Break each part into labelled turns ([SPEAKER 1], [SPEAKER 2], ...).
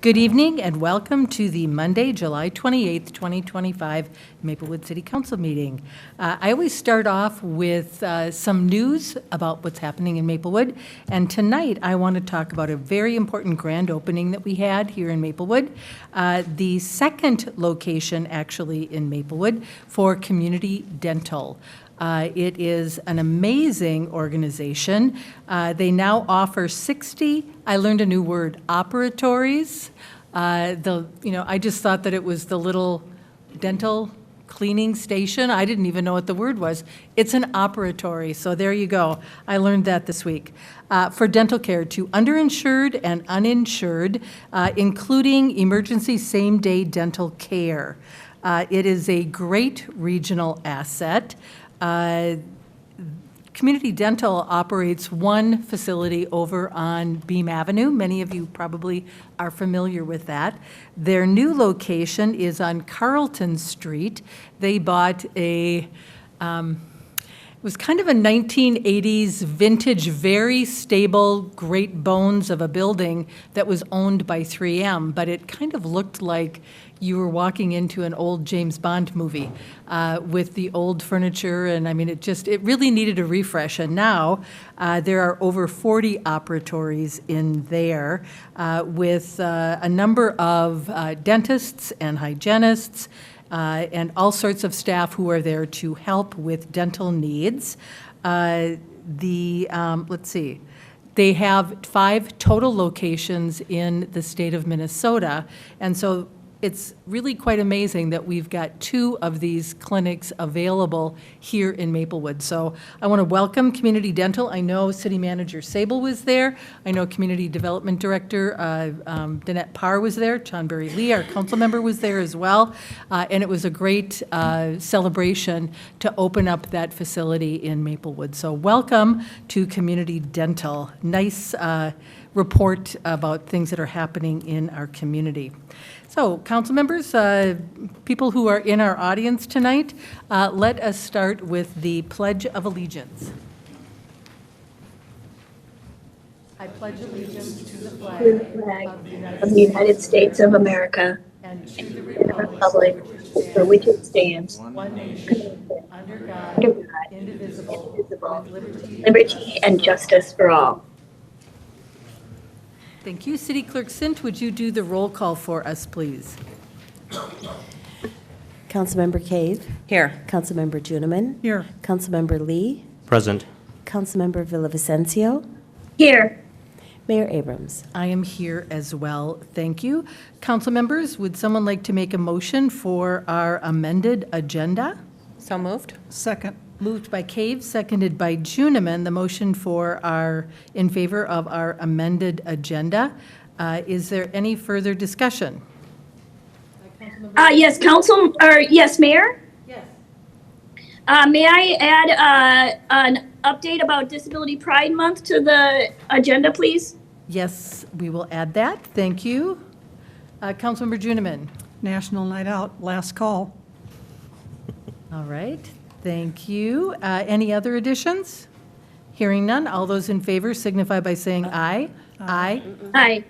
[SPEAKER 1] Good evening and welcome to the Monday, July 28th, 2025 Maplewood City Council meeting. I always start off with some news about what's happening in Maplewood, and tonight I want to talk about a very important grand opening that we had here in Maplewood, the second location actually in Maplewood for Community Dental. It is an amazing organization. They now offer 60, I learned a new word, operatories. I just thought that it was the little dental cleaning station. I didn't even know what the word was. It's an operatory, so there you go. I learned that this week. For dental care to underinsured and uninsured, including emergency same-day dental care. It is a great regional asset. Community Dental operates one facility over on Beam Avenue. Many of you probably are familiar with that. Their new location is on Carlton Street. They bought it was kind of a 1980s vintage, very stable, great bones of a building that was owned by 3M, but it kind of looked like you were walking into an old James Bond movie with the old furniture, and I mean, it really needed a refresh. And now there are over 40 operatories in there with a number of dentists and hygienists and all sorts of staff who are there to help with dental needs. Let's see. They have 5 total locations in the state of Minnesota, and so it's really quite amazing that we've got 2 of these clinics available here in Maplewood. So I want to welcome Community Dental. I know City Manager Sable was there. I know Community Development Director Danette Parr was there. John Berry Lee, our council member, was there as well. And it was a great celebration to open up that facility in Maplewood. So welcome to Community Dental. Nice report about things that are happening in our community. So, council members, people who are in our audience tonight, let us start with the Pledge of Allegiance. I pledge allegiance to the flag
[SPEAKER 2] of the United States of America
[SPEAKER 1] and to the
[SPEAKER 2] republic for which it stands,
[SPEAKER 1] one nation, under God, indivisible, with
[SPEAKER 2] liberty and justice for all.
[SPEAKER 1] Thank you. City Clerk Sint, would you do the roll call for us, please?
[SPEAKER 3] Councilmember Cave.
[SPEAKER 4] Here.
[SPEAKER 3] Councilmember Juniman.
[SPEAKER 1] Here.
[SPEAKER 3] Councilmember Lee.
[SPEAKER 5] Present.
[SPEAKER 3] Councilmember Villavicencio.
[SPEAKER 2] Here.
[SPEAKER 3] Mayor Abrams.
[SPEAKER 1] I am here as well. Thank you. Council members, would someone like to make a motion for our amended agenda?
[SPEAKER 4] So moved.
[SPEAKER 6] Second.
[SPEAKER 1] Moved by Cave, seconded by Juniman. The motion in favor of our amended agenda. Is there any further discussion?
[SPEAKER 2] Yes, Mayor?
[SPEAKER 1] Yes.
[SPEAKER 2] May I add an update about Disability Pride Month to the agenda, please?
[SPEAKER 1] Yes, we will add that. Thank you. Councilmember Juniman.
[SPEAKER 6] National Night Out, last call.
[SPEAKER 1] All right. Thank you. Any other additions? Hearing none, all those in favor signify by saying aye. Aye.
[SPEAKER 2] Aye.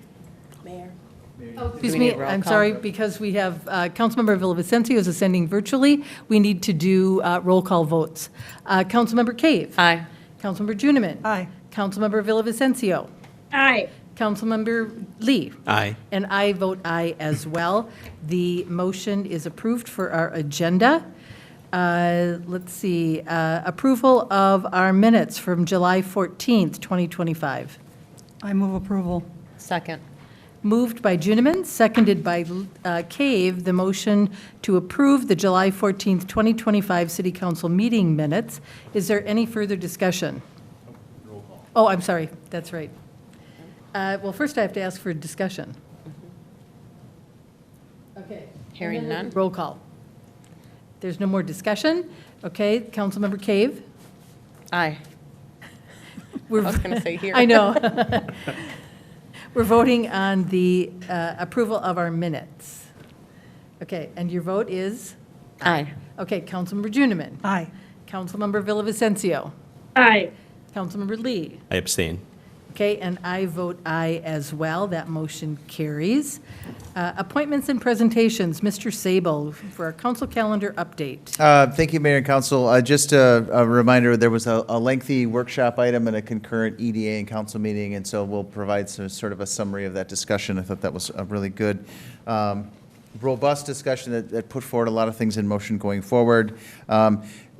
[SPEAKER 3] Mayor.
[SPEAKER 1] Excuse
[SPEAKER 4] we
[SPEAKER 1] me,
[SPEAKER 4] need roll
[SPEAKER 1] I'm
[SPEAKER 4] call?
[SPEAKER 1] sorry, because we have Councilmember Villavicencio is ascending virtually. We need to do roll call votes. Councilmember Cave.
[SPEAKER 4] Aye.
[SPEAKER 1] Councilmember Juniman.
[SPEAKER 6] Aye.
[SPEAKER 1] Councilmember Villavicencio.
[SPEAKER 2] Aye.
[SPEAKER 1] Councilmember Lee.
[SPEAKER 5] Aye.
[SPEAKER 1] And I vote aye as well. The motion is approved for our agenda. Let's see, approval of our minutes from July 14th, 2025.
[SPEAKER 6] I move approval.
[SPEAKER 4] Second.
[SPEAKER 1] Moved by Juniman, seconded by Cave, the motion to approve the July 14th, 2025 City Council meeting minutes. Is there any further discussion? Oh, I'm sorry, that's right. Well, first I have to ask for discussion. Okay.
[SPEAKER 4] Hearing none.
[SPEAKER 1] Roll call. There's no more discussion. Okay, Councilmember Cave?
[SPEAKER 4] Aye. I was going to say here.
[SPEAKER 1] I know. We're voting on the approval of our minutes. Okay, and your vote is?
[SPEAKER 4] Aye.
[SPEAKER 1] Okay, Councilmember Juniman.
[SPEAKER 6] Aye.
[SPEAKER 1] Councilmember Villavicencio.
[SPEAKER 2] Aye.
[SPEAKER 1] Councilmember Lee.
[SPEAKER 5] I abstain.
[SPEAKER 1] Okay, and I vote aye as well. That motion carries. Appointments and presentations. Mr. Sable, for our council calendar update.
[SPEAKER 5] Thank you, Mayor and Council. Just a reminder, there was a lengthy workshop item and a concurrent EDA and council meeting, and so we'll provide some sort of a summary of that discussion. I thought that was a really good, robust discussion that put forward a lot of things in motion going forward.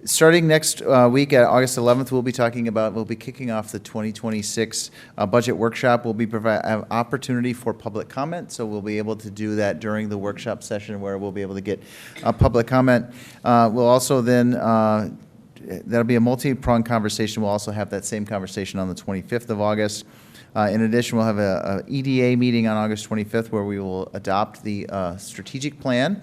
[SPEAKER 5] Starting next week, August 11th, we'll be kicking off the 2026 budget workshop. We'll be have opportunity for public comment, so we'll be able to do that during the workshop session where we'll be able to get public comment. We'll also then, that'll be a multi-pronged conversation. We'll also have that same conversation on the 25th of August. In addition, we'll have a EDA meeting on August 25th where we will adopt the strategic plan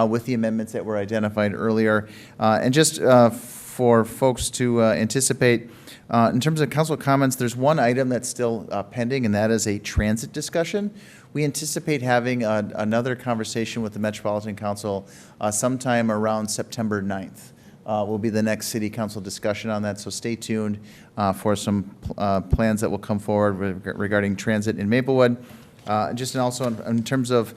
[SPEAKER 5] with the amendments that were identified earlier. And just for folks to anticipate, in terms of council comments, there's one item that's still pending, and that is a transit discussion. We anticipate having another conversation with the Metropolitan Council sometime around September 9th. Will be the next city council discussion on that, so stay tuned for some plans that will come forward regarding transit in Maplewood. Just and also in terms of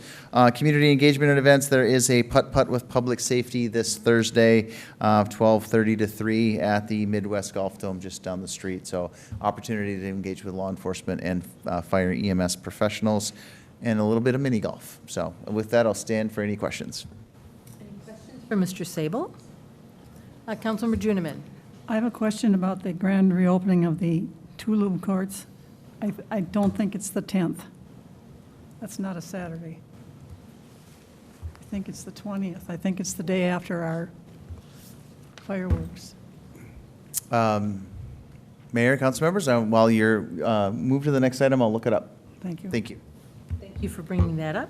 [SPEAKER 5] community engagement and events, there is a putt-putt with public safety this Thursday, 12:30 to 3 at the Midwest Golf Dome just down the street. So opportunity to engage with law enforcement and fire EMS professionals and a little bit of mini golf. So with that, I'll stand for any questions.
[SPEAKER 1] For Mr. Sable. Councilmember Juniman.
[SPEAKER 6] I have a question about the grand reopening of the Tulum courts. I don't think it's the 10th. That's not a Saturday. I think it's the 20th. I think it's the day after our fireworks.
[SPEAKER 5] Mayor, council members, while you're moved to the next item, I'll look it up.
[SPEAKER 6] Thank you.
[SPEAKER 5] Thank you.
[SPEAKER 1] Thank you for bringing that up.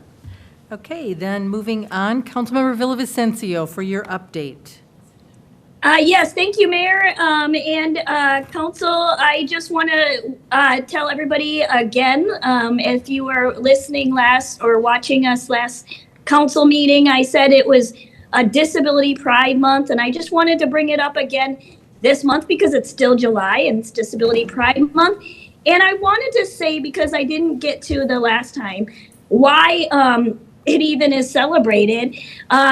[SPEAKER 1] Okay, then moving on, Councilmember Villavicencio for your update.
[SPEAKER 2] Yes, thank you, Mayor, and Council. I just want to tell everybody again, if you were listening last or watching us last council meeting, I said it was a Disability Pride Month, and I just wanted to bring it up again this month because it's still July and it's Disability Pride Month. And I wanted to say, because I didn't get to the last time, why it even is celebrated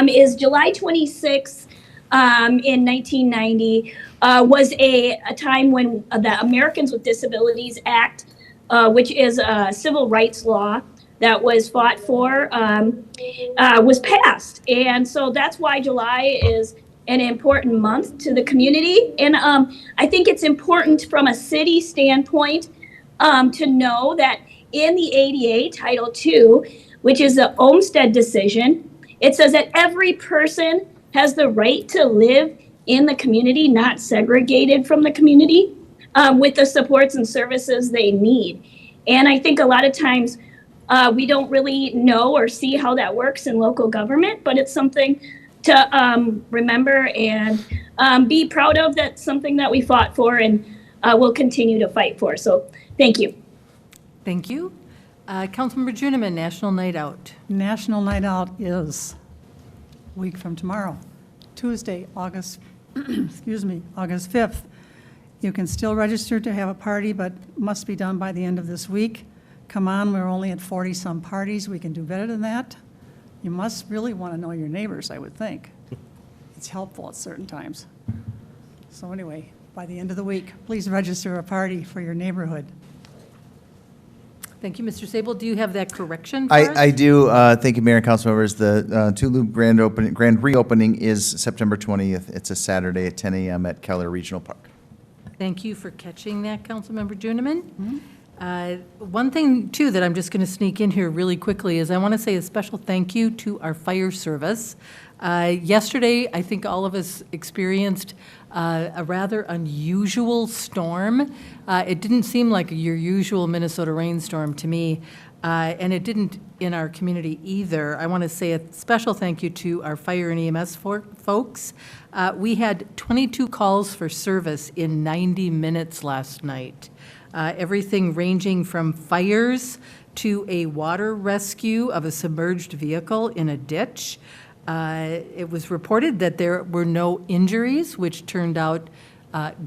[SPEAKER 2] is July 26th. In 1990 was a time when the Americans with Disabilities Act, which is a civil rights law that was fought for, was passed. And so that's why July is an important month to the community. And I think it's important from a city standpoint to know that in the ADA Title II, which is the Olmstead decision, it says that every person has the right to live in the community, not segregated from the community, with the supports and services they need. And I think a lot of times we don't really know or see how that works in local government, but it's something to remember and be proud of. That's something that we fought for and will continue to fight for. So thank you.
[SPEAKER 1] Thank you. Councilmember Juniman, National Night Out.
[SPEAKER 6] National Night Out is a week from tomorrow, Tuesday, August 5th. You can still register to have a party, but must be done by the end of this week. Come on, we're only at 40-some parties. We can do better than that. You must really want to know your neighbors, I would think. It's helpful at certain times. So anyway, by the end of the week, please register a party for your neighborhood.
[SPEAKER 1] Thank you, Mr. Sable. Do you have that correction for us?
[SPEAKER 5] I do. Thank you, Mayor and council members. The Tulum grand reopening is September 20th. It's a Saturday at 10 a.m. at Keller Regional Park.
[SPEAKER 1] Thank you for catching that, Councilmember Juniman. One thing, too, that I'm just going to sneak in here really quickly is I want to say a special thank you to our fire service. Yesterday, I think all of us experienced a rather unusual storm. It didn't seem like your usual Minnesota rainstorm to me, and it didn't in our community either. I want to say a special thank you to our fire and EMS folks. We had 22 calls for service in 90 minutes last night. Everything ranging from fires to a water rescue of a submerged vehicle in a ditch. It was reported that there were no injuries, which turned out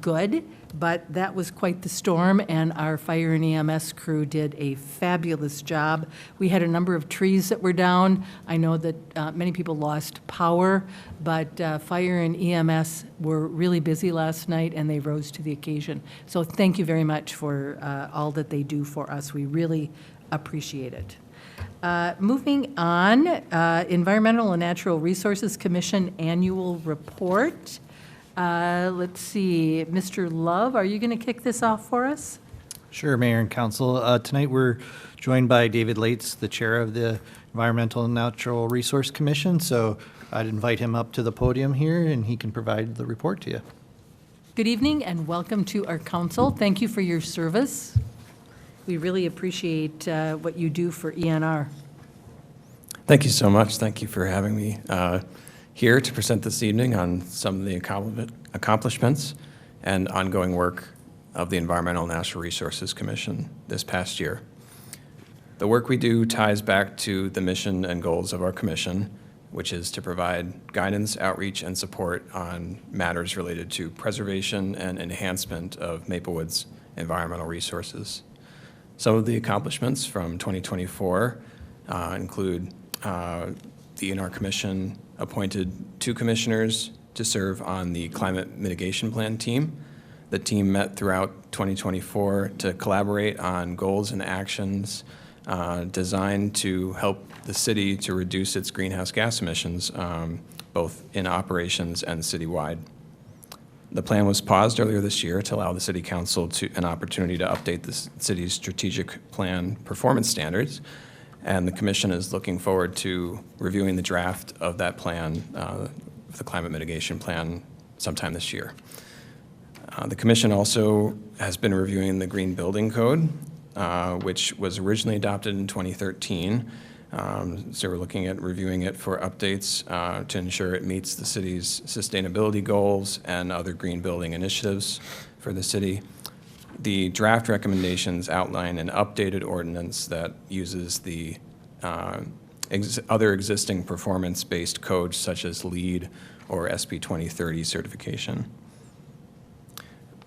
[SPEAKER 1] good. but that was quite the storm, and our fire and EMS crew did a fabulous job. We had a number of trees that were down. I know that many people lost power, but fire and EMS were really busy last night, and they rose to the occasion. So thank you very much for all that they do for us. We really appreciate it. Moving on, Environmental and Natural Resources Commission Annual Report. Let's see, Mr. Love, are you going to kick this off for us?
[SPEAKER 7] Sure, Mayor and Council. Tonight, we're joined by David Lates, the Chair of the Environmental and Natural Resource Commission. So I'd invite him up to the podium here, and he can provide the report to you.
[SPEAKER 1] Good evening and welcome to our council. Thank you for your service. We really appreciate what you do for ENR.
[SPEAKER 8] Thank you so much. Thank you for having me here to present this evening on some of the accomplishments and ongoing work of the Environmental and Natural Resources Commission this past year. The work we do ties back to the mission and goals of our commission, which is to provide guidance, outreach, and support on matters related to preservation and enhancement of Maplewood's environmental resources. Some of the accomplishments from 2024 include the ENR Commission appointed 2 commissioners to serve on the Climate Mitigation Plan team. The team met throughout 2024 to collaborate on goals and actions designed to help the city to reduce its greenhouse gas emissions, both in operations and citywide. The plan was paused earlier this year to allow the City Council an opportunity to update the city's strategic plan performance standards, and the Commission is looking forward to reviewing the draft of that plan, the Climate Mitigation Plan, sometime this year. The Commission also has been reviewing the Green Building Code, which was originally adopted in 2013. So we're looking at reviewing it for updates to ensure it meets the city's sustainability goals and other green building initiatives for the city. The draft recommendations outline an updated ordinance that uses the other existing performance-based codes such as LEED or SP 2030 certification.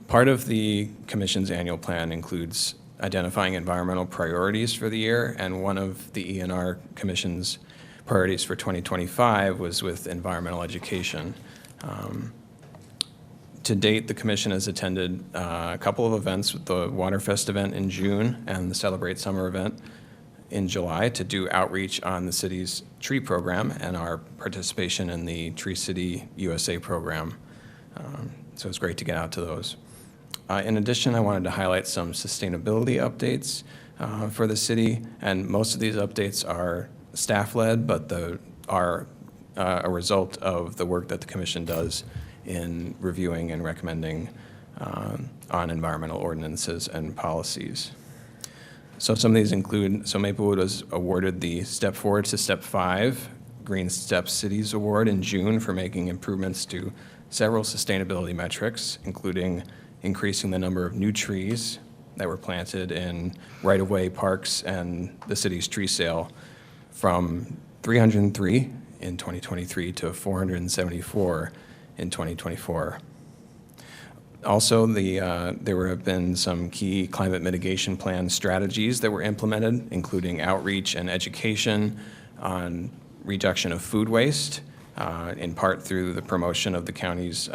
[SPEAKER 8] Part of the Commission's annual plan includes identifying environmental priorities for the year, and one of the ENR Commission's priorities for 2025 was with environmental education. To date, the Commission has attended a couple of events with the Waterfest event in June and the Celebrate Summer event in July to do outreach on the city's tree program and our participation in the Tree City USA program. So it's great to get out to those. In addition, I wanted to highlight some sustainability updates for the city, and most of these updates are staff-led, but are a result of the work that the Commission does in reviewing and recommending on environmental ordinances and policies. So some of these include, so Maplewood was awarded the Step 4 to Step 5 Green Step Cities Award in June for making improvements to several sustainability metrics, including increasing the number of new trees that were planted in right-of-way parks and the city's tree sale from 303 in 2023 to 474 in 2024. Also, there have been some key climate mitigation plan strategies that were implemented, including outreach and education on reduction of food waste, in part through the promotion of the county's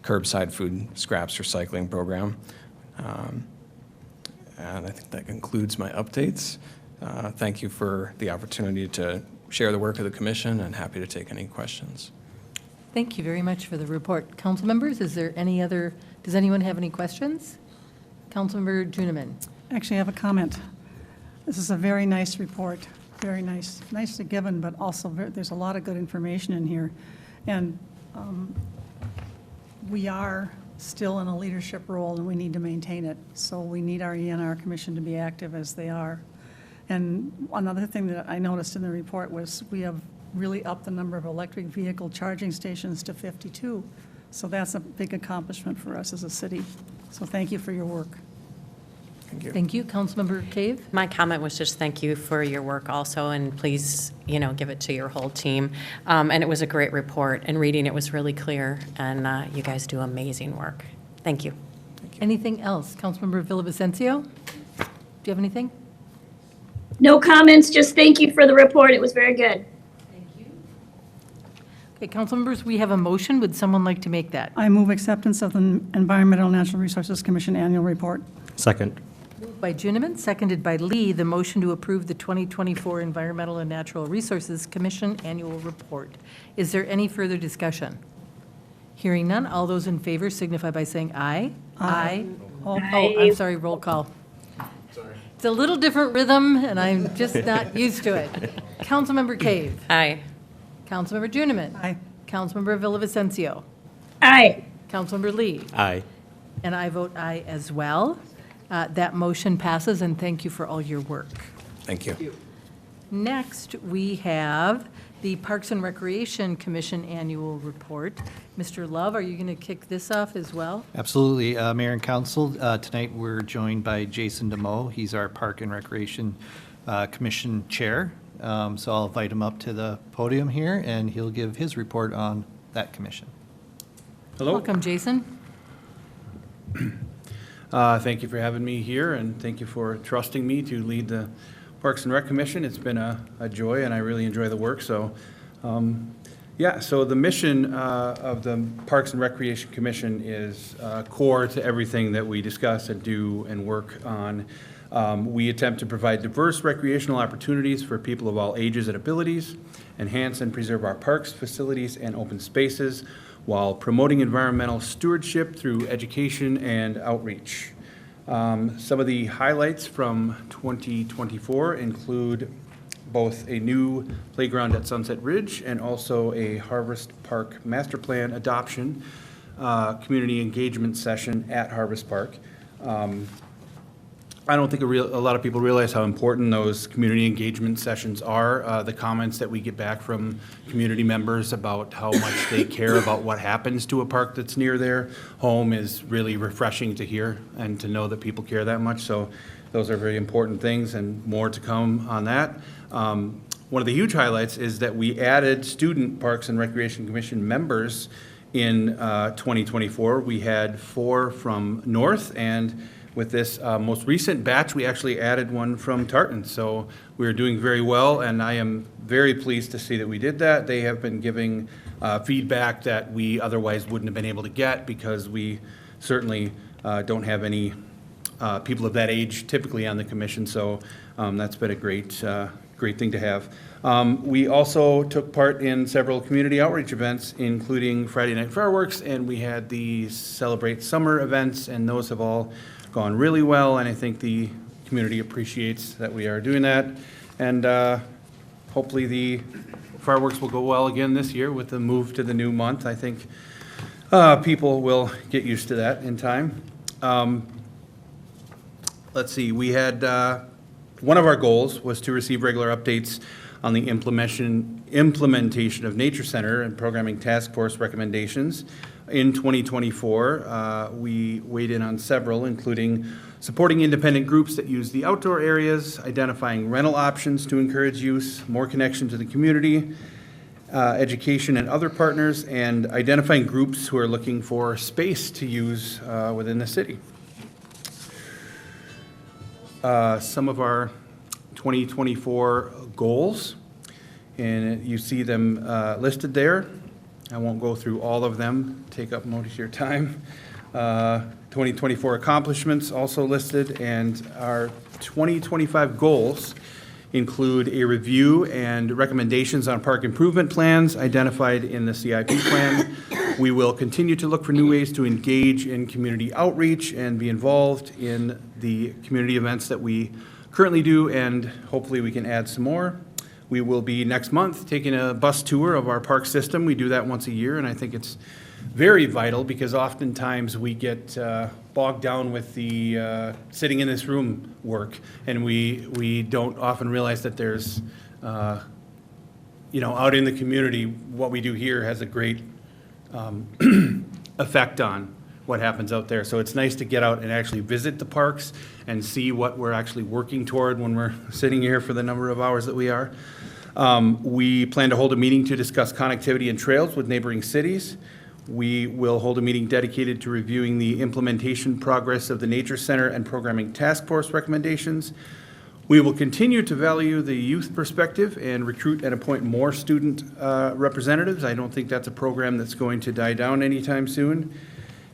[SPEAKER 8] curbside food scraps recycling program. And I think that concludes my updates. Thank you for the opportunity to share the work of the Commission, and happy to take any questions.
[SPEAKER 1] Thank you very much for the report. Council members, does anyone have any questions? Councilmember Juniman.
[SPEAKER 6] Actually, I have a comment. This is a very nice report, very nice. Nicely given, but also there's a lot of good information in here. And we are still in a leadership role, and we need to maintain it. So we need our ENR Commission to be active as they are. And another thing that I noticed in the report was we have really upped the number of electric vehicle charging stations to 52. So that's a big accomplishment for us as a city. So thank you for your work.
[SPEAKER 8] Thank you.
[SPEAKER 1] Thank you. Councilmember Cave.
[SPEAKER 4] My comment was just thank you for your work also, and please, give it to your whole team. And it was a great report, and reading it was really clear, and you guys do amazing work. Thank you.
[SPEAKER 1] Anything else? Councilmember Villavicencio? Do you have anything?
[SPEAKER 2] No comments, just thank you for the report. It was very good.
[SPEAKER 1] Okay, council members, we have a motion. Would someone like to make that?
[SPEAKER 6] I move acceptance of the Environmental Natural Resources Commission Annual Report.
[SPEAKER 9] Second.
[SPEAKER 1] Moved by Juniman, seconded by Lee, the motion to approve the 2024 Environmental and Natural Resources Commission Annual Report. Is there any further discussion? Hearing none, all those in favor signify by saying aye. Aye. Oh, I'm sorry, roll call. It's a little different rhythm, and I'm just not used to it. Councilmember Cave.
[SPEAKER 4] Aye.
[SPEAKER 1] Councilmember Juniman.
[SPEAKER 6] Aye.
[SPEAKER 1] Councilmember Villavicencio.
[SPEAKER 2] Aye.
[SPEAKER 1] Councilmember Lee.
[SPEAKER 9] Aye.
[SPEAKER 1] And I vote aye as well. That motion passes, and thank you for all your work.
[SPEAKER 8] Thank you.
[SPEAKER 1] Next, we have the Parks and Recreation Commission Annual Report. Mr. Love, are you going to kick this off as well?
[SPEAKER 7] Absolutely. Mayor and Council, tonight we're joined by Jason DeMoe. He's our Park and Recreation Commission Chair. So I'll invite him up to the podium here, and he'll give his report on that commission.
[SPEAKER 10] Hello.
[SPEAKER 1] Welcome, Jason.
[SPEAKER 10] Thank you for having me here, and thank you for trusting me to lead the Parks and Rec Commission. It's been a joy, and I really enjoy the work. So, so the mission of the Parks and Recreation Commission is core to everything that we discuss and do and work on. We attempt to provide diverse recreational opportunities for people of all ages and abilities, enhance and preserve our parks, facilities, and open spaces, while promoting environmental stewardship through education and outreach. Some of the highlights from 2024 include both a new playground at Sunset Ridge and also a Harvest Park Master Plan adoption community engagement session at Harvest Park. I don't think a lot of people realize how important those community engagement sessions are. The comments that we get back from community members about how much they care about what happens to a park that's near their home is really refreshing to hear and to know that people care that much. So those are very important things, and more to come on that. One of the huge highlights is that we added student Parks and Recreation Commission members in 2024. We had 4 from North, and with this most recent batch, we actually added one from Tartan. So we're doing very well, and I am very pleased to see that we did that. They have been giving feedback that we otherwise wouldn't have been able to get, because we certainly don't have any people of that age typically on the commission. So that's been a great thing to have. We also took part in several community outreach events, including Friday Night Fireworks, and we had the Celebrate Summer events, and those have all gone really well, and I think the community appreciates that we are doing that. And hopefully the fireworks will go well again this year with the move to the new month. I think people will get used to that in time. Let's see, we had, one of our goals was to receive regular updates on the implementation of Nature Center and Programming Task Force recommendations. In 2024, we weighed in on several, including supporting independent groups that use the outdoor areas, identifying rental options to encourage use, more connection to the community, education and other partners, and identifying groups who are looking for space to use within the city. Some of our 2024 goals, and you see them listed there. I won't go through all of them, take up most of your time. 2024 accomplishments also listed, and our 2025 goals include a review and recommendations on park improvement plans identified in the CIP plan. We will continue to look for new ways to engage in community outreach and be involved in the community events that we currently do, and hopefully we can add some more. We will be next month taking a bus tour of our park system. We do that once a year, and I think it's very vital, because oftentimes we get bogged down with the sitting in this room work, and we don't often realize that there's, out in the community, what we do here has a great effect on what happens out there. So it's nice to get out and actually visit the parks and see what we're actually working toward when we're sitting here for the number of hours that we are. We plan to hold a meeting to discuss connectivity and trails with neighboring cities. We will hold a meeting dedicated to reviewing the implementation progress of the Nature Center and Programming Task Force recommendations. We will continue to value the youth perspective and recruit and appoint more student representatives. I don't think that's a program that's going to die down anytime soon.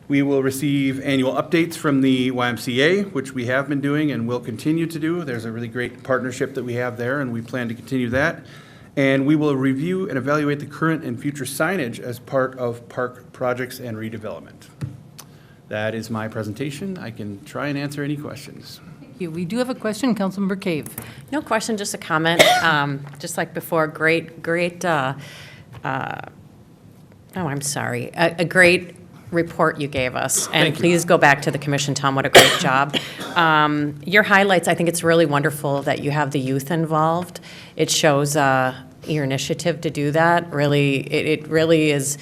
[SPEAKER 10] We will receive annual updates from the YMCA, which we have been doing and will continue to do. There's a really great partnership that we have there, and we plan to continue that. And we will review and evaluate the current and future signage as part of park projects and redevelopment. That is my presentation. I can try and answer any questions.
[SPEAKER 1] Thank you. We do have a question, Councilmember Cave.
[SPEAKER 4] No question, just a comment. Just like before, I'm sorry, a great report you gave us. And
[SPEAKER 10] Thank you.
[SPEAKER 4] please go back to the commission, Tom, what a great job. Your highlights, I think it's really wonderful that you have the youth involved. It shows your initiative to do that. Really, it really is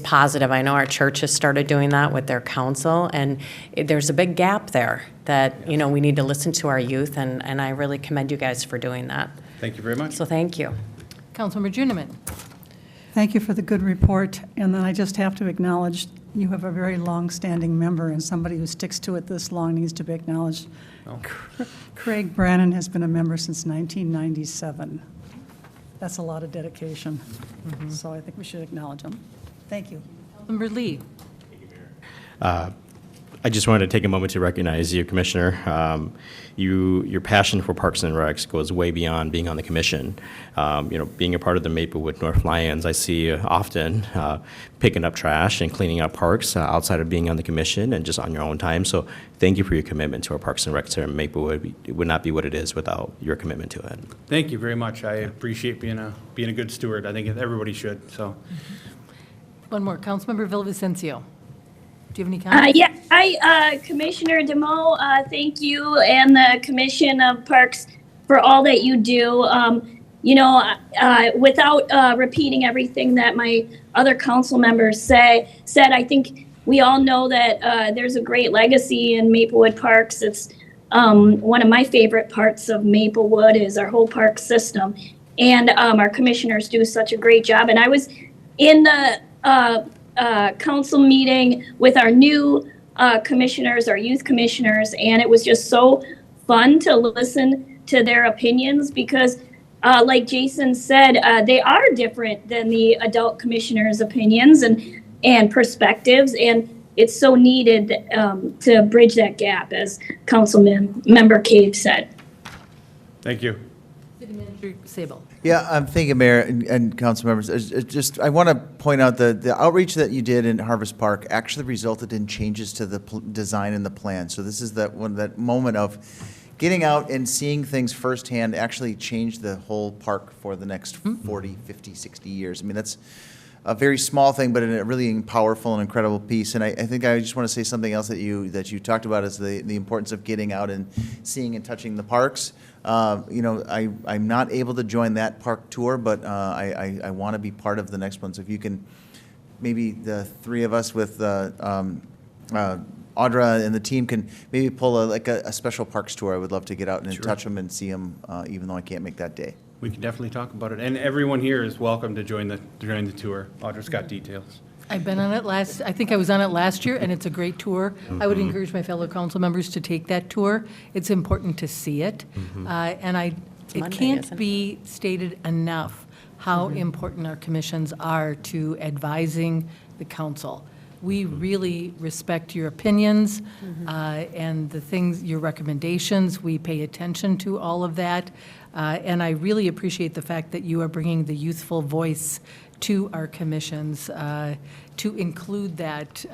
[SPEAKER 4] positive. I know our church has started doing that with their council, and there's a big gap there that, you know, we need to listen to our youth, and I really commend you guys for doing that.
[SPEAKER 10] Thank you very much.
[SPEAKER 4] So thank you.
[SPEAKER 1] Councilmember Juniman.
[SPEAKER 6] Thank you for the good report, and then I just have to acknowledge you have a very long-standing member, and somebody who sticks to it this long needs to be acknowledged. Craig Brannon has been a member since 1997. That's a lot of dedication, so I think we should acknowledge him. Thank you.
[SPEAKER 1] Councilmember Lee.
[SPEAKER 9] I just wanted to take a moment to recognize you, Commissioner. Your passion for Parks and Recs goes way beyond being on the commission. Being a part of the Maplewood North Lions, I see you often picking up trash and cleaning up parks outside of being on the commission and just on your own time. So thank you for your commitment to our Parks and Recs here in Maplewood. It would not be what it is without your commitment to it.
[SPEAKER 10] Thank you very much. I appreciate being a good steward. I think everybody should, so.
[SPEAKER 1] One more, Councilmember Villavicencio. Do you have any comments?
[SPEAKER 2] Yeah, Commissioner DeMo, thank you and the Commission of Parks for all that you do. Without repeating everything that my other council members said, I think we all know that there's a great legacy in Maplewood Parks. It's one of my favorite parts of Maplewood is our whole park system. And our commissioners do such a great job. And I was in the council meeting with our new commissioners, our youth commissioners, and it was just so fun to listen to their opinions because, like Jason said, they are different than the adult commissioners' opinions and perspectives, and it's so needed to bridge that gap, as Councilmember Cave said.
[SPEAKER 10] Thank you.
[SPEAKER 1] City Manager Sable.
[SPEAKER 5] Yeah, I'm thinking, Mayor and council members, I want to point out the outreach that you did in Harvest Park actually resulted in changes to the design and the plan. So this is that moment of getting out and seeing things firsthand actually changed the whole park for the next 40, 50, 60 years. I mean, that's a very small thing, but a really powerful and incredible piece. And I think I just want to say something else that you talked about is the importance of getting out and seeing and touching the parks. I'm not able to join that park tour, but I want to be part of the next one. So if you can, maybe the three of us with Audra and the team can maybe pull a special parks tour. I would love to get out and
[SPEAKER 10] Sure.
[SPEAKER 5] touch them and see them, even though I can't make that day.
[SPEAKER 10] We can definitely talk about it. And everyone here is welcome to join the tour. Audra's got details.
[SPEAKER 1] I've been on it I think I was on it last year, and it's a great tour. I would encourage my fellow council members to take that tour. It's important to see it. And it
[SPEAKER 4] Monday,
[SPEAKER 1] can't
[SPEAKER 4] isn't it?
[SPEAKER 1] be stated enough how important our commissions are to advising the council. We really respect your opinions and the things, your recommendations. We pay attention to all of that. And I really appreciate the fact that you are bringing the youthful voice to our commissions, to include that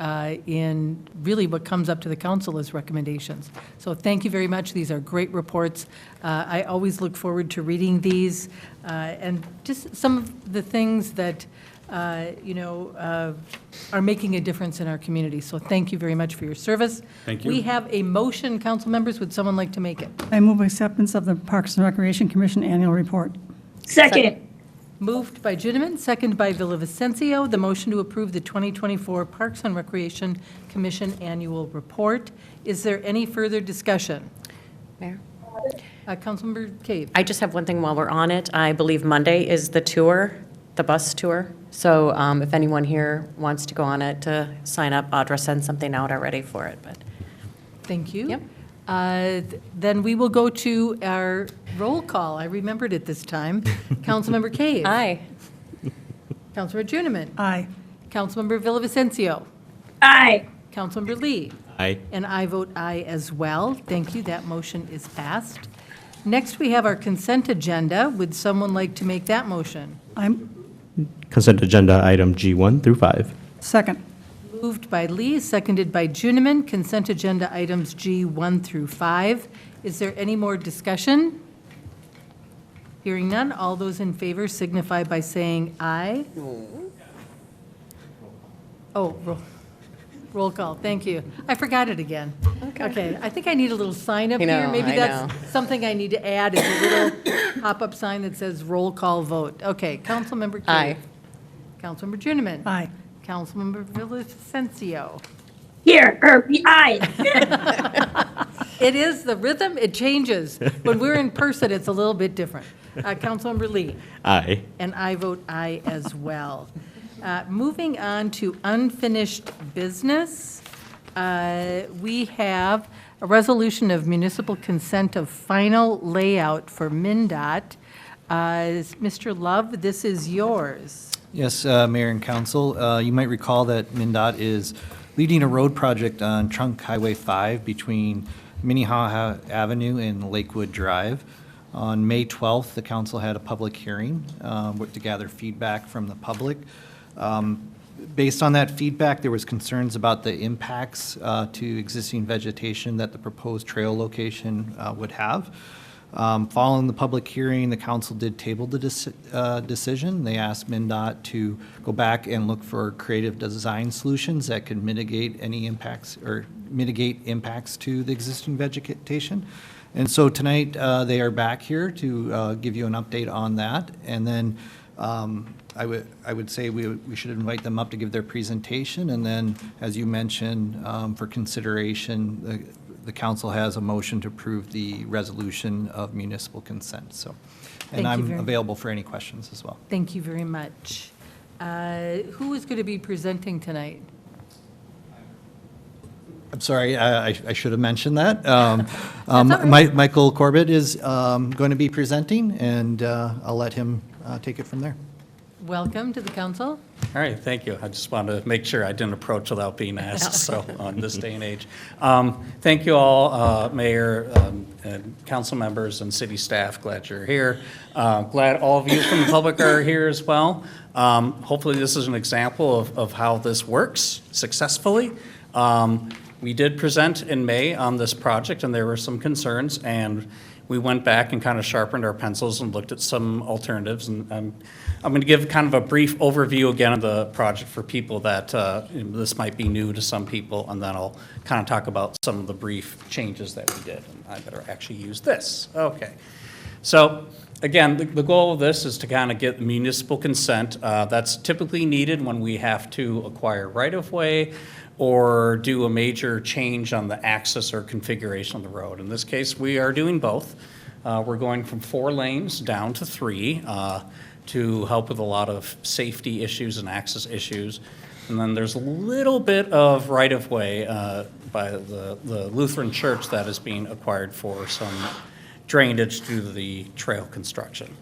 [SPEAKER 1] in really what comes up to the council as recommendations. So thank you very much. These are great reports. I always look forward to reading these and just some of the things that are making a difference in our community. So thank you very much for your service.
[SPEAKER 10] Thank you.
[SPEAKER 1] We have a motion, council members. Would someone like to make it?
[SPEAKER 6] I move acceptance of the Parks and Recreation Commission annual report.
[SPEAKER 2] Second.
[SPEAKER 1] Moved by Juniman, second by Villavicencio, the motion to approve the 2024 Parks and Recreation Commission Annual Report. Is there any further discussion?
[SPEAKER 4] Mayor?
[SPEAKER 1] Councilmember Cave.
[SPEAKER 4] I just have one thing while we're on it. I believe Monday is the tour, the bus tour. So if anyone here wants to go on it to sign up, Audra sent something out already for it, but.
[SPEAKER 1] Thank you.
[SPEAKER 4] Yep.
[SPEAKER 1] Then we will go to our roll call. I remembered it this time. Councilmember Cave.
[SPEAKER 4] Aye.
[SPEAKER 1] Councilmember Juniman.
[SPEAKER 6] Aye.
[SPEAKER 1] Councilmember Villavicencio.
[SPEAKER 2] Aye.
[SPEAKER 1] Councilmember Lee.
[SPEAKER 9] Aye.
[SPEAKER 1] And I vote aye as well. Thank you. That motion is passed. Next, we have our consent agenda. Would someone like to make that motion?
[SPEAKER 6] I'm,
[SPEAKER 9] Consent agenda item G1 through 5.
[SPEAKER 6] second.
[SPEAKER 1] Moved by Lee, seconded by Juniman. Consent agenda items G1 through 5. Is there any more discussion? Hearing none, all those in favor signify by saying aye. Oh, roll call, thank you. I forgot it again. Okay, I think I need a little sign up
[SPEAKER 4] I know,
[SPEAKER 1] here. Maybe
[SPEAKER 4] I
[SPEAKER 1] that's
[SPEAKER 4] know.
[SPEAKER 1] something I need to add, is a little pop-up sign that says roll call vote. Okay, Councilmember Cave.
[SPEAKER 4] Aye.
[SPEAKER 1] Councilmember Juniman.
[SPEAKER 6] Aye.
[SPEAKER 1] Councilmember Villavicencio.
[SPEAKER 2] Here, or aye.
[SPEAKER 1] It is the rhythm, it changes. When we're in person, it's a little bit different. Councilmember Lee,
[SPEAKER 9] Aye.
[SPEAKER 1] and I vote aye as well. Moving on to unfinished business, we have a resolution of municipal consent of final layout for MnDOT. Mr. Love, this is yours.
[SPEAKER 7] Yes, Mayor and Council, you might recall that MnDOT is leading a road project on Trunk Highway 5 between Minnehaha Avenue and Lakewood Drive. On May 12th, the council had a public hearing to gather feedback from the public. Based on that feedback, there was concerns about the impacts to existing vegetation that the proposed trail location would have. Following the public hearing, the council did table the decision. They asked MnDOT to go back and look for creative design solutions that could mitigate any impacts or mitigate impacts to the existing vegetation. And so tonight, they are back here to give you an update on that. And then I would say we should invite them up to give their presentation. And then, as you mentioned, for consideration, the council has a motion to approve the resolution of municipal consent. So,
[SPEAKER 1] Thank
[SPEAKER 7] and
[SPEAKER 1] you
[SPEAKER 7] I'm
[SPEAKER 1] very much.
[SPEAKER 7] available for any questions as well.
[SPEAKER 1] Thank you very much. Who is going to be presenting tonight?
[SPEAKER 7] I'm sorry, I should have mentioned that.
[SPEAKER 1] all right.
[SPEAKER 7] Michael Corbett is going to be presenting, and I'll let him take it from there.
[SPEAKER 1] Welcome to the council.
[SPEAKER 11] All right, thank you. I just wanted to make sure I didn't approach without being asked, so on this day and age. Thank you all, Mayor, and council members and city staff. Glad you're here. Glad all of you from the public are here as well. Hopefully this is an example of how this works successfully. We did present in May on this project, and there were some concerns, and we went back and kind of sharpened our pencils and looked at some alternatives. And I'm going to give kind of a brief overview again of the project for people that this might be new to some people, and then I'll kind of talk about some of the brief changes that we did. And I better actually use this. Okay. So again, the goal of this is to kind of get municipal consent. That's typically needed when we have to acquire right-of-way or do a major change on the access or configuration of the road. In this case, we are doing both. We're going from 4 lanes down to 3 to help with a lot of safety issues and access issues. And then there's a little bit of right-of-way by the Lutheran church that is being acquired for some drainage due to the trail construction.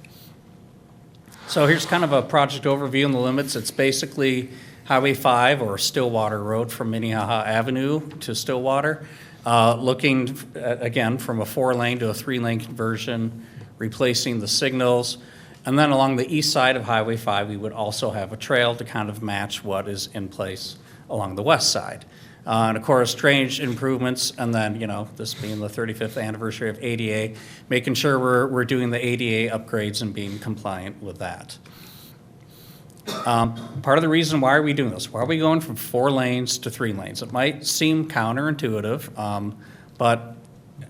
[SPEAKER 11] So here's kind of a project overview and the limits. It's basically Highway 5 or Stillwater Road from Minnehaha Avenue to Stillwater, looking, again, from a 4-lane to a 3-lane conversion, replacing the signals. And then along the east side of Highway 5, we would also have a trail to kind of match what is in place along the west side. And of course, drainage improvements, and then, you know, this being the 35th anniversary of ADA, making sure we're doing the ADA upgrades and being compliant with that. Part of the reason why are we doing this? Why are we going from 4 lanes to 3 lanes? It might seem counterintuitive, but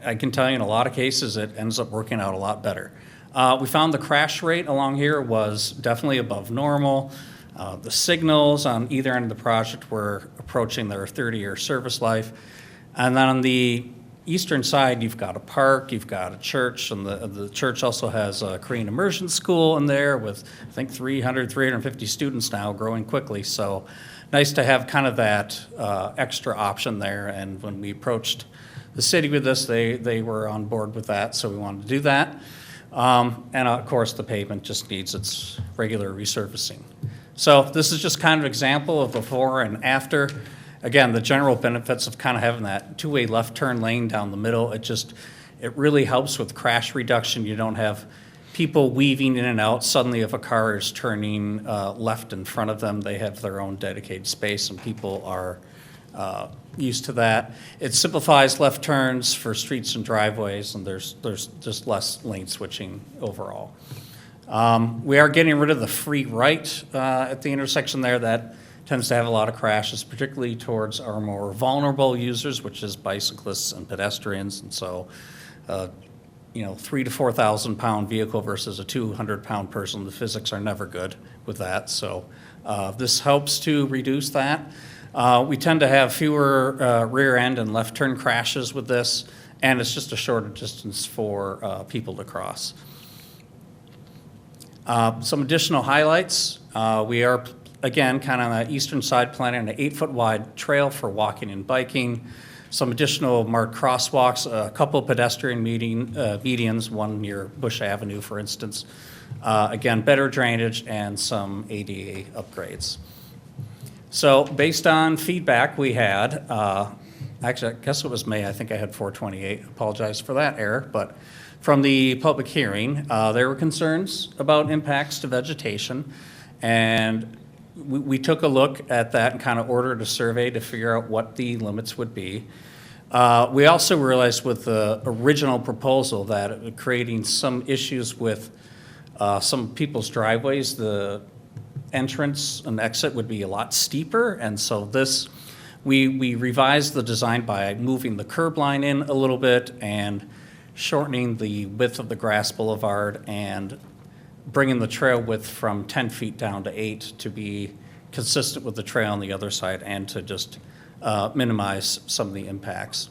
[SPEAKER 11] I can tell you in a lot of cases it ends up working out a lot better. We found the crash rate along here was definitely above normal. The signals on either end of the project were approaching their 30-year service life. And then on the eastern side, you've got a park, you've got a church, and the church also has a Korean immersion school in there with, I think, 350 students now, growing quickly. So nice to have kind of that extra option there. And when we approached the city with this, they were on board with that, so we wanted to do that. And of course, the pavement just needs its regular resurfacing. So this is just kind of an example of before and after. Again, the general benefits of kind of having that two-way left turn lane down the middle, it really helps with crash reduction. You don't have people weaving in and out. Suddenly, if a car is turning left in front of them, they have their own dedicated space, and people are used to that. It simplifies left turns for streets and driveways, and there's just less lane switching overall. We are getting rid of the free right at the intersection there. That tends to have a lot of crashes, particularly towards our more vulnerable users, which is bicyclists and pedestrians. And so, 3,000 to 4,000 pound vehicle versus a 200-pound person, the physics are never good with that. So this helps to reduce that. We tend to have fewer rear end and left turn crashes with this, and it's just a shorter distance for people to cross. Some additional highlights. We are, again, kind of on the eastern side, planning an 8-foot wide trail for walking and biking. Some additional marked crosswalks, a couple pedestrian medians, one near Bush Avenue, for instance. Again, better drainage and some ADA upgrades. So based on feedback we had, actually, I guess it was May, I think I had 428, apologize for that error, but from the public hearing, there were concerns about impacts to vegetation, and we took a look at that and kind of ordered a survey to figure out what the limits would be. We also realized with the original proposal that it was creating some issues with some people's driveways. The entrance and exit would be a lot steeper, and so we revised the design by moving the curb line in a little bit and shortening the width of the grass boulevard and bringing the trail width from 10 feet down to 8 to be consistent with the trail on the other side and to just minimize some of the impacts.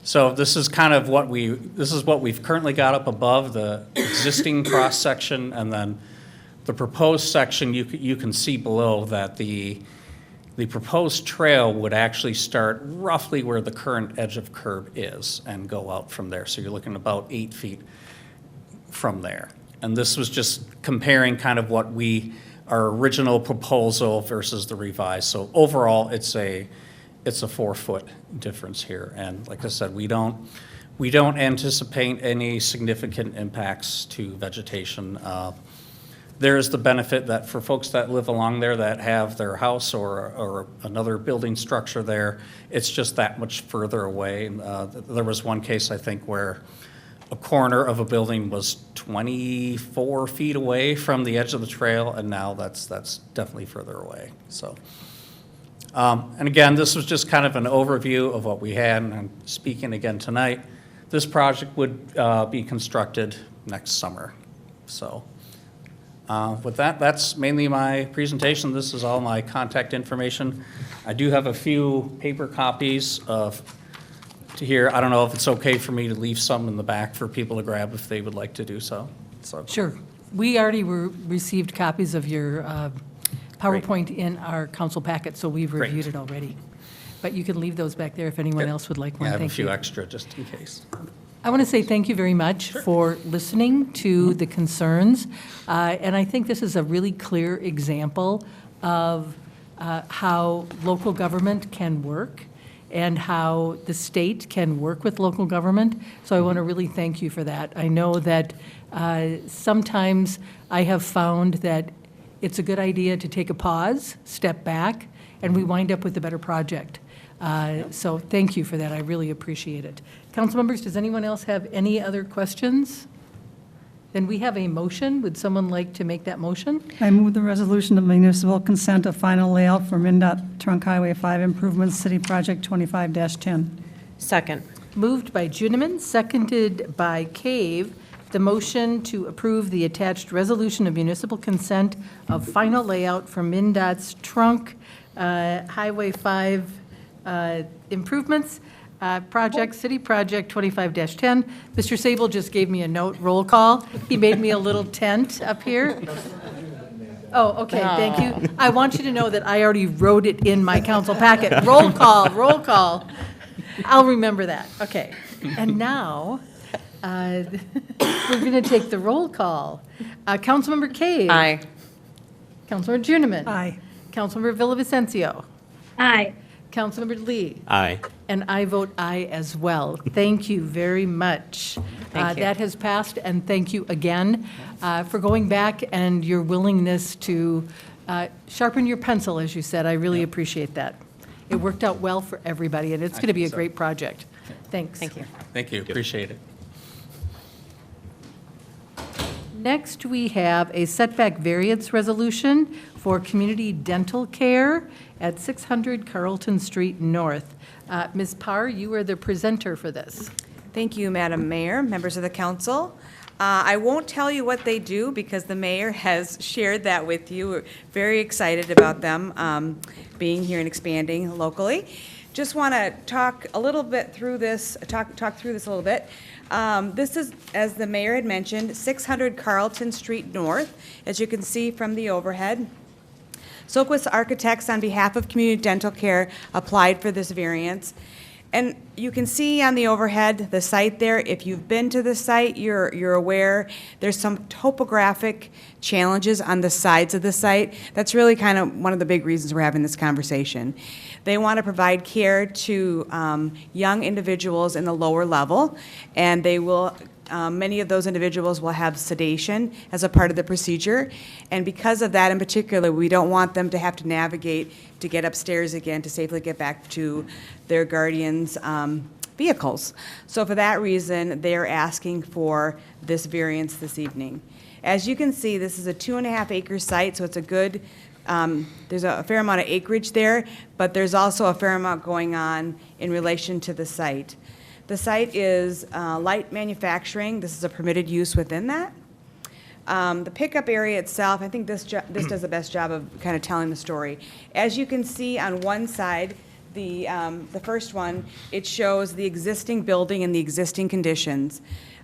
[SPEAKER 11] So this is kind of what we've currently got up above the existing cross section, and then the proposed section, you can see below that the proposed trail would actually start roughly where the current edge of curb is and go out from there. So you're looking about 8 feet from there. And this was just comparing kind of our original proposal versus the revised. So overall, it's a 4-foot difference here. And like I said, we don't anticipate any significant impacts to vegetation. There is the benefit that for folks that live along there that have their house or another building structure there, it's just that much further away. There was one case, I think, where a corner of a building was 24 feet away from the edge of the trail, and now that's definitely further away. So, and again, this was just kind of an overview of what we had, and I'm speaking again tonight. This project would be constructed next summer. So with that, that's mainly my presentation. This is all my contact information. I do have a few paper copies to here. I don't know if it's okay for me to leave some in the back for people to grab if they would like to do so.
[SPEAKER 1] Sure. We already received copies of your PowerPoint in our council packet, so we've
[SPEAKER 11] Great.
[SPEAKER 1] reviewed it already. But you can leave those back there if anyone else would like one.
[SPEAKER 11] I have a
[SPEAKER 1] Thank
[SPEAKER 11] few
[SPEAKER 1] you.
[SPEAKER 11] extra just in case.
[SPEAKER 1] I want to say thank you very much for listening to the concerns. And I think this is a really clear example of how local government can work and how the state can work with local government. So I want to really thank you for that. I know that sometimes I have found that it's a good idea to take a pause, step back, and we wind up with a better project. So thank you for that. I really appreciate it. Council members, does anyone else have any other questions? Then we have a motion. Would someone like to make that motion?
[SPEAKER 6] I move the resolution of municipal consent of final layout for MnDOT Trunk Highway 5 Improvements City Project 25-10.
[SPEAKER 4] Second.
[SPEAKER 1] Moved by Juniman, seconded by Cave. The motion to approve the attached resolution of municipal consent of final layout for MnDOT's Trunk Highway 5 improvements, project, city project 25-10. Mr. Sable just gave me a note, roll call. He made me a little tent up here. Oh, okay, thank you. I want you to know that I already wrote it in my council packet. Roll call, roll call. I'll remember that, okay. And now, we're going to take the roll call. Councilmember Cave.
[SPEAKER 4] Aye.
[SPEAKER 1] Councilmember Juniman.
[SPEAKER 6] Aye.
[SPEAKER 1] Councilmember Villavicencio.
[SPEAKER 2] Aye.
[SPEAKER 1] Councilmember Lee.
[SPEAKER 9] Aye.
[SPEAKER 1] And I vote aye as well. Thank you very much.
[SPEAKER 4] Thank you.
[SPEAKER 1] That has passed, and thank you again for going back and your willingness to sharpen your pencil, as you said. I really appreciate that. It worked out well for everybody, and it's going to be a great project. Thanks.
[SPEAKER 4] Thank you.
[SPEAKER 11] Thank you, appreciate it.
[SPEAKER 1] Next, we have a setback variance resolution for community dental care at 600 Carlton Street North. Ms. Parr, you are the presenter for this.
[SPEAKER 12] Thank you, Madam Mayor, members of the council. I won't tell you what they do because the mayor has shared that with you. We're very excited about them being here and expanding locally. Just want to talk a little bit through this, talk through this a little bit. This is, as the mayor had mentioned, 600 Carlton Street North, as you can see from the overhead. Soquist Architects, on behalf of Community Dental Care, applied for this variance. And you can see on the overhead, the site there. If you've been to the site, you're aware there's some topographic challenges on the sides of the site. That's really kind of one of the big reasons we're having this conversation. They want to provide care to young individuals in the lower level, and they will many of those individuals will have sedation as a part of the procedure. And because of that in particular, we don't want them to have to navigate to get upstairs again to safely get back to their guardians' vehicles. So for that reason, they're asking for this variance this evening. As you can see, this is a 2.5 acre site, so it's a good, there's a fair amount of acreage there, but there's also a fair amount going on in relation to the site. The site is light manufacturing. This is a permitted use within that. The pickup area itself, I think this does the best job of kind of telling the story. As you can see on one side, the first one, it shows the existing building and the existing conditions.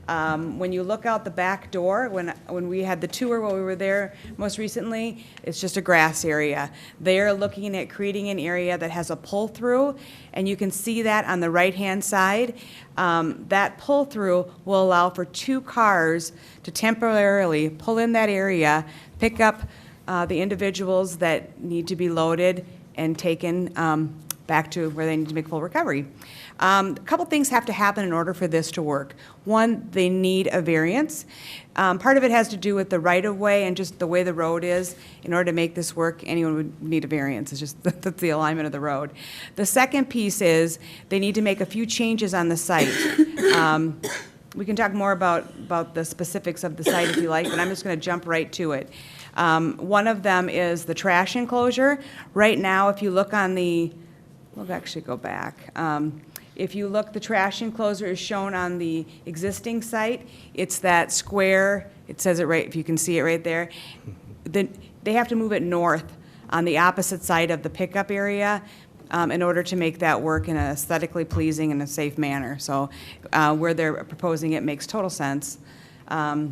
[SPEAKER 12] When you look out the back door, when we had the tour while we were there most recently, it's just a grass area. They're looking at creating an area that has a pull-through, and you can see that on the right-hand side. That pull-through will allow for 2 cars to temporarily pull in that area, pick up the individuals that need to be loaded and taken back to where they need to make full recovery. A couple things have to happen in order for this to work. One, they need a variance. Part of it has to do with the right-of-way and just the way the road is. In order to make this work, anyone would need a variance. It's just that's the alignment of the road. The second piece is they need to make a few changes on the site. We can talk more about the specifics of the site if you like, but I'm just going to jump right to it. One of them is the trash enclosure. Right now, if you look on the, we'll actually go back. If you look, the trash enclosure is shown on the existing site. It's that square, it says it right, if you can see it right there. They have to move it north on the opposite side of the pickup area in order to make that work in an aesthetically pleasing and a safe manner. So where they're proposing it makes total sense. And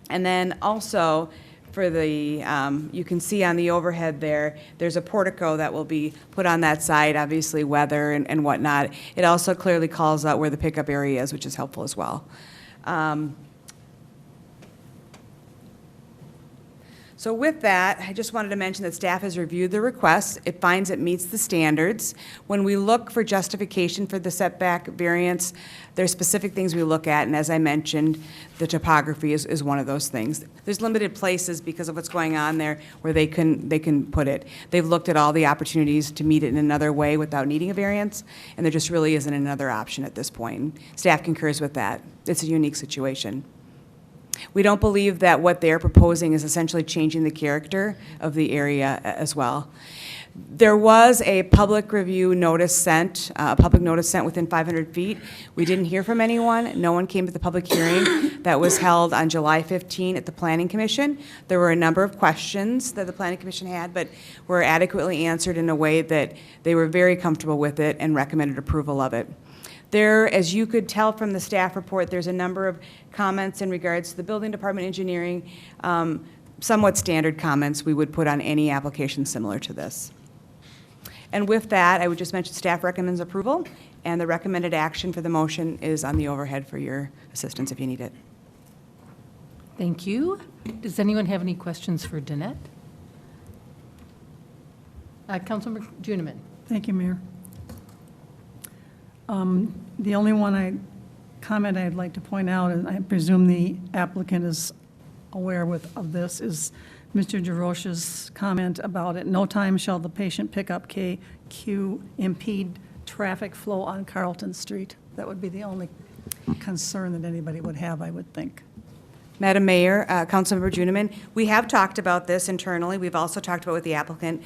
[SPEAKER 12] then also, for the, you can see on the overhead there, there's a portico that will be put on that side, obviously weather and whatnot. It also clearly calls out where the pickup area is, which is helpful as well. So with that, I just wanted to mention that staff has reviewed the request. It finds it meets the standards. When we look for justification for the setback variance, there's specific things we look at, and as I mentioned, the topography is one of those things. There's limited places because of what's going on there where they can put it. They've looked at all the opportunities to meet it in another way without needing a variance, and there just really isn't another option at this point. Staff concurs with that. It's a unique situation. We don't believe that what they're proposing is essentially changing the character of the area as well. There was a public review notice sent, a public notice sent within 500 feet. We didn't hear from anyone. No one came to the public hearing that was held on July 15 at the Planning Commission. There were a number of questions that the Planning Commission had, but were adequately answered in a way that they were very comfortable with it and recommended approval of it. There, as you could tell from the staff report, there's a number of comments in regards to the building department, engineering, somewhat standard comments we would put on any application similar to this. And with that, I would just mention staff recommends approval, and the recommended action for the motion is on the overhead for your assistance if you need it.
[SPEAKER 1] Thank you. Does anyone have any questions for Danette? Councilmember Juniman.
[SPEAKER 6] Thank you, Mayor. The only comment I'd like to point out, and I presume the applicant is aware of this, is Mr. DeRoche's comment about at no time shall the patient pickup KQ impede traffic flow on Carlton Street. That would be the only concern that anybody would have, I would think.
[SPEAKER 12] Madam Mayor, Councilmember Juniman, we have talked about this internally. We've also talked about with the applicant.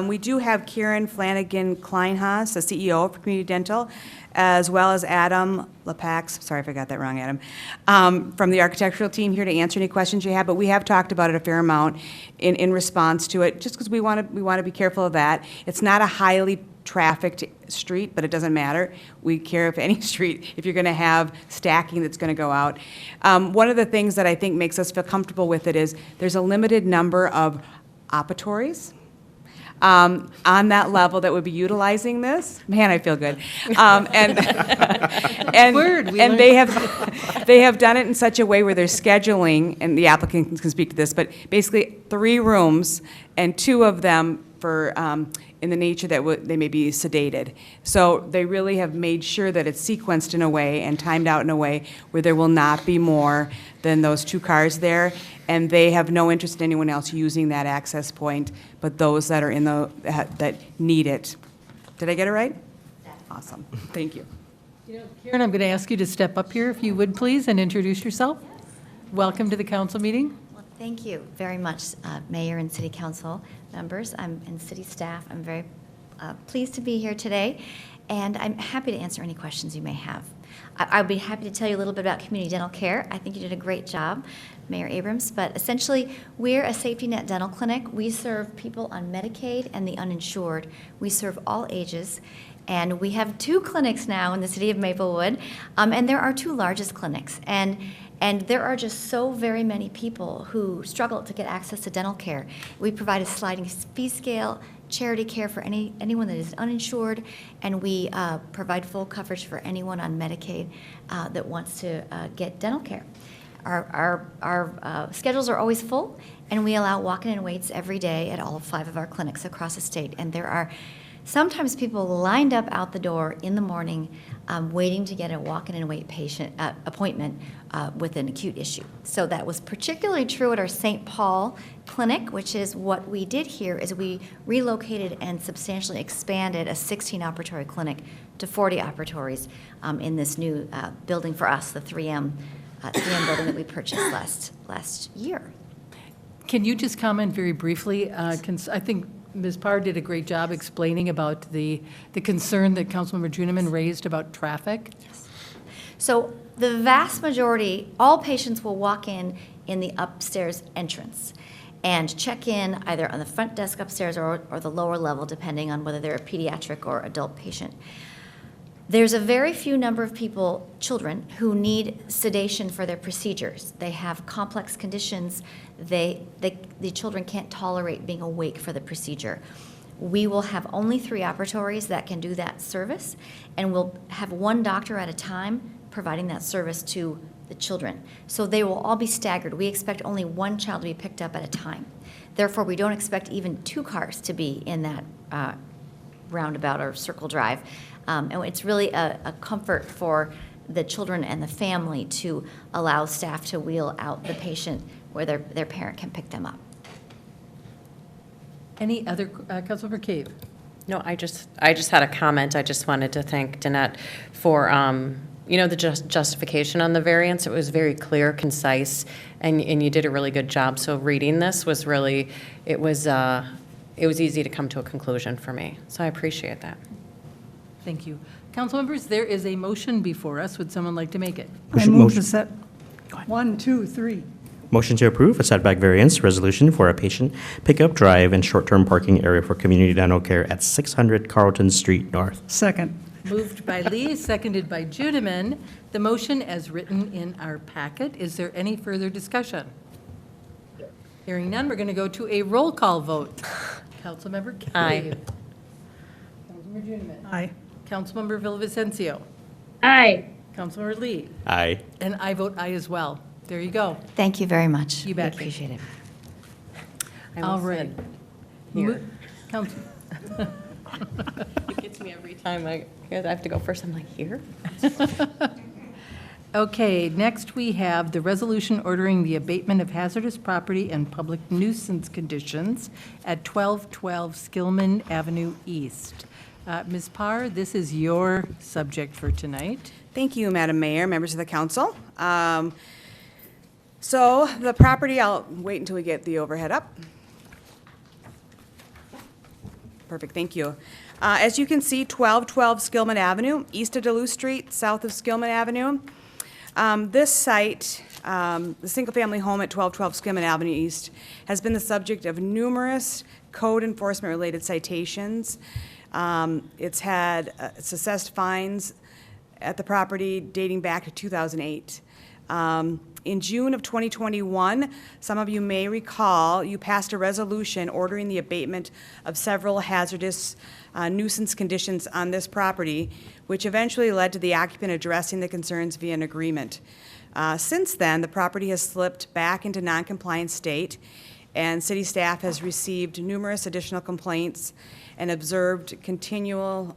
[SPEAKER 12] We do have Karen Flanagan-Kleinhaus, the CEO of Community Dental, as well as Adam Lepax, sorry if I got that wrong, Adam, from the architectural team here to answer any questions you have, but we have talked about it a fair amount in response to it, just because we want to be careful of that. It's not a highly trafficked street, but it doesn't matter. We care if any street, if you're going to have stacking that's going to go out. One of the things that I think makes us feel comfortable with it is there's a limited number of operatories on that level that would be utilizing this. Man, I feel good. And they have done it in such a way where they're scheduling, and the applicant can speak to this, but basically 3 rooms and 2 of them for in the nature that they may be sedated. So they really have made sure that it's sequenced in a way and timed out in a way where there will not be more than those 2 cars there, and they have no interest in anyone else using that access point, but those that are that need it. Did I get it right? Awesome. Thank you.
[SPEAKER 1] Karen, I'm going to ask you to step up here, if you would, please, and introduce yourself. Welcome to the council meeting.
[SPEAKER 13] Well, thank you very much, Mayor and City Council members and City staff. I'm very pleased to be here today, and I'm happy to answer any questions you may have. I'd be happy to tell you a little bit about community dental care. I think you did a great job, Mayor Abrams, but essentially, we're a safety net dental clinic. We serve people on Medicaid and the uninsured. We serve all ages, and we have 2 clinics now in the city of Maplewood, and they're our 2 largest clinics. And there are just so very many people who struggle to get access to dental care. We provide a sliding fee scale, charity care for anyone that is uninsured, and we provide full coverage for anyone on Medicaid that wants to get dental care. Our schedules are always full, and we allow walk-in waits every day at all 5 of our clinics across the state. And there are sometimes people lined up out the door in the morning waiting to get a walk-in and wait patient appointment with an acute issue. So that was particularly true at our St. Paul clinic, which is what we did here is we relocated and substantially expanded a 16 operatory clinic to 40 operatories in this new building for us, the 3M building that we purchased last year.
[SPEAKER 1] Can you just comment very briefly? I think Ms. Parr did a great job explaining about the concern that Councilmember Juniman raised about traffic.
[SPEAKER 13] Yes. So the vast majority, all patients will walk in the upstairs entrance and check in either on the front desk upstairs or the lower level, depending on whether they're a pediatric or adult patient. There's a very few number of people, children, who need sedation for their procedures. They have complex conditions. The children can't tolerate being awake for the procedure. We will have only 3 operatories that can do that service, and we'll have 1 doctor at a time providing that service to the children. So they will all be staggered. We expect only 1 child to be picked up at a time. Therefore, we don't expect even 2 cars to be in that roundabout or circle drive. And it's really a comfort for the children and the family to allow staff to wheel out the patient where their parent can pick them up.
[SPEAKER 1] Any other, Councilmember Cave?
[SPEAKER 4] No, I just had a comment. I just wanted to thank Danette for, the justification on the variance. It was very clear, concise, and you did a really good job. So reading this was really, it was easy to come to a conclusion for me. So I appreciate that.
[SPEAKER 1] Thank you. Council members, there is a motion before us. Would someone like to make it?
[SPEAKER 6] I move to set 1, 2, 3.
[SPEAKER 9] Motion to approve a setback variance resolution for a patient pickup drive and short-term parking area for community dental care at 600 Carlton Street North.
[SPEAKER 6] Second.
[SPEAKER 1] Moved by Lee, seconded by Judeman. The motion as written in our packet. Is there any further discussion? Hearing none, we're going to go to a roll call vote. Councilmember Cave.
[SPEAKER 4] Aye.
[SPEAKER 1] Councilmember Judeman.
[SPEAKER 6] Aye.
[SPEAKER 1] Councilmember Villavicencio.
[SPEAKER 2] Aye.
[SPEAKER 1] Councilmember Lee.
[SPEAKER 9] Aye.
[SPEAKER 1] And I vote aye as well. There you go.
[SPEAKER 13] Thank you very much.
[SPEAKER 1] You bet.
[SPEAKER 13] We appreciate it.
[SPEAKER 4] I
[SPEAKER 1] All
[SPEAKER 4] almost
[SPEAKER 1] right.
[SPEAKER 4] said here.
[SPEAKER 1] Council.
[SPEAKER 4] It gets me every time I have to go first. I'm like, here?
[SPEAKER 1] Okay, next we have the resolution ordering the abatement of hazardous property and public nuisance conditions at 1212 Skillman Avenue East. Ms. Parr, this is your subject for tonight.
[SPEAKER 12] Thank you, Madam Mayor, members of the council. So the property, I'll wait until we get the overhead up. Perfect, thank you. As you can see, 1212 Skillman Avenue, east of Duluth Street, south of Skillman Avenue. This site, the single-family home at 1212 Skillman Avenue East, has been the subject of numerous code enforcement-related citations. It's had assessed fines at the property dating back to 2008. In June of 2021, some of you may recall, you passed a resolution ordering the abatement of several hazardous nuisance conditions on this property, which eventually led to the occupant addressing the concerns via an agreement. Since then, the property has slipped back into non-compliant state, and city staff has received numerous additional complaints and observed continual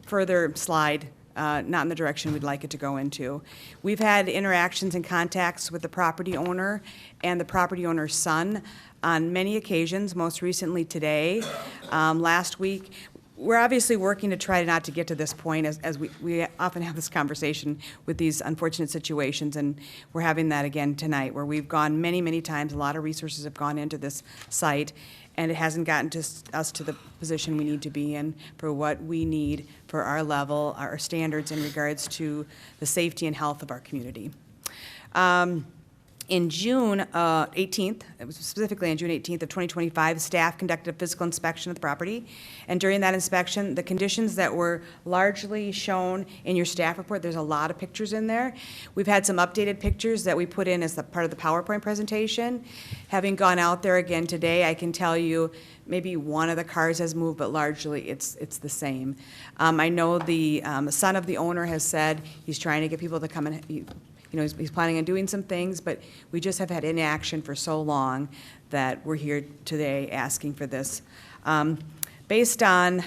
[SPEAKER 12] further slide, not in the direction we'd like it to go into. We've had interactions and contacts with the property owner and the property owner's son on many occasions, most recently today. Last week, we're obviously working to try not to get to this point, as we often have this conversation with these unfortunate situations, and we're having that again tonight, where we've gone many, many times, a lot of resources have gone into this site, and it hasn't gotten us to the position we need to be in for what we need for our level, our standards in regards to the safety and health of our community. In June 18th, it was specifically on June 18th of 2025, staff conducted a physical inspection of the property. And during that inspection, the conditions that were largely shown in your staff report, there's a lot of pictures in there. We've had some updated pictures that we put in as the part of the PowerPoint presentation. Having gone out there again today, I can tell you maybe one of the cars has moved, but largely it's the same. I know the son of the owner has said he's trying to get people to come and he's planning on doing some things, but we just have had inaction for so long that we're here today asking for this. Based on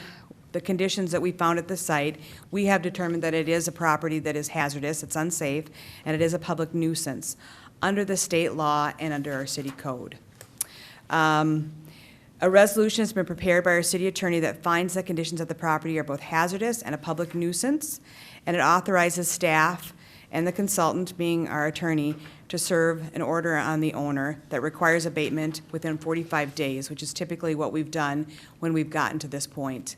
[SPEAKER 12] the conditions that we found at the site, we have determined that it is a property that is hazardous, it's unsafe, and it is a public nuisance under the state law and under our city code. A resolution has been prepared by our city attorney that finds the conditions of the property are both hazardous and a public nuisance, and it authorizes staff and the consultant, being our attorney, to serve an order on the owner that requires abatement within 45 days, which is typically what we've done when we've gotten to this point.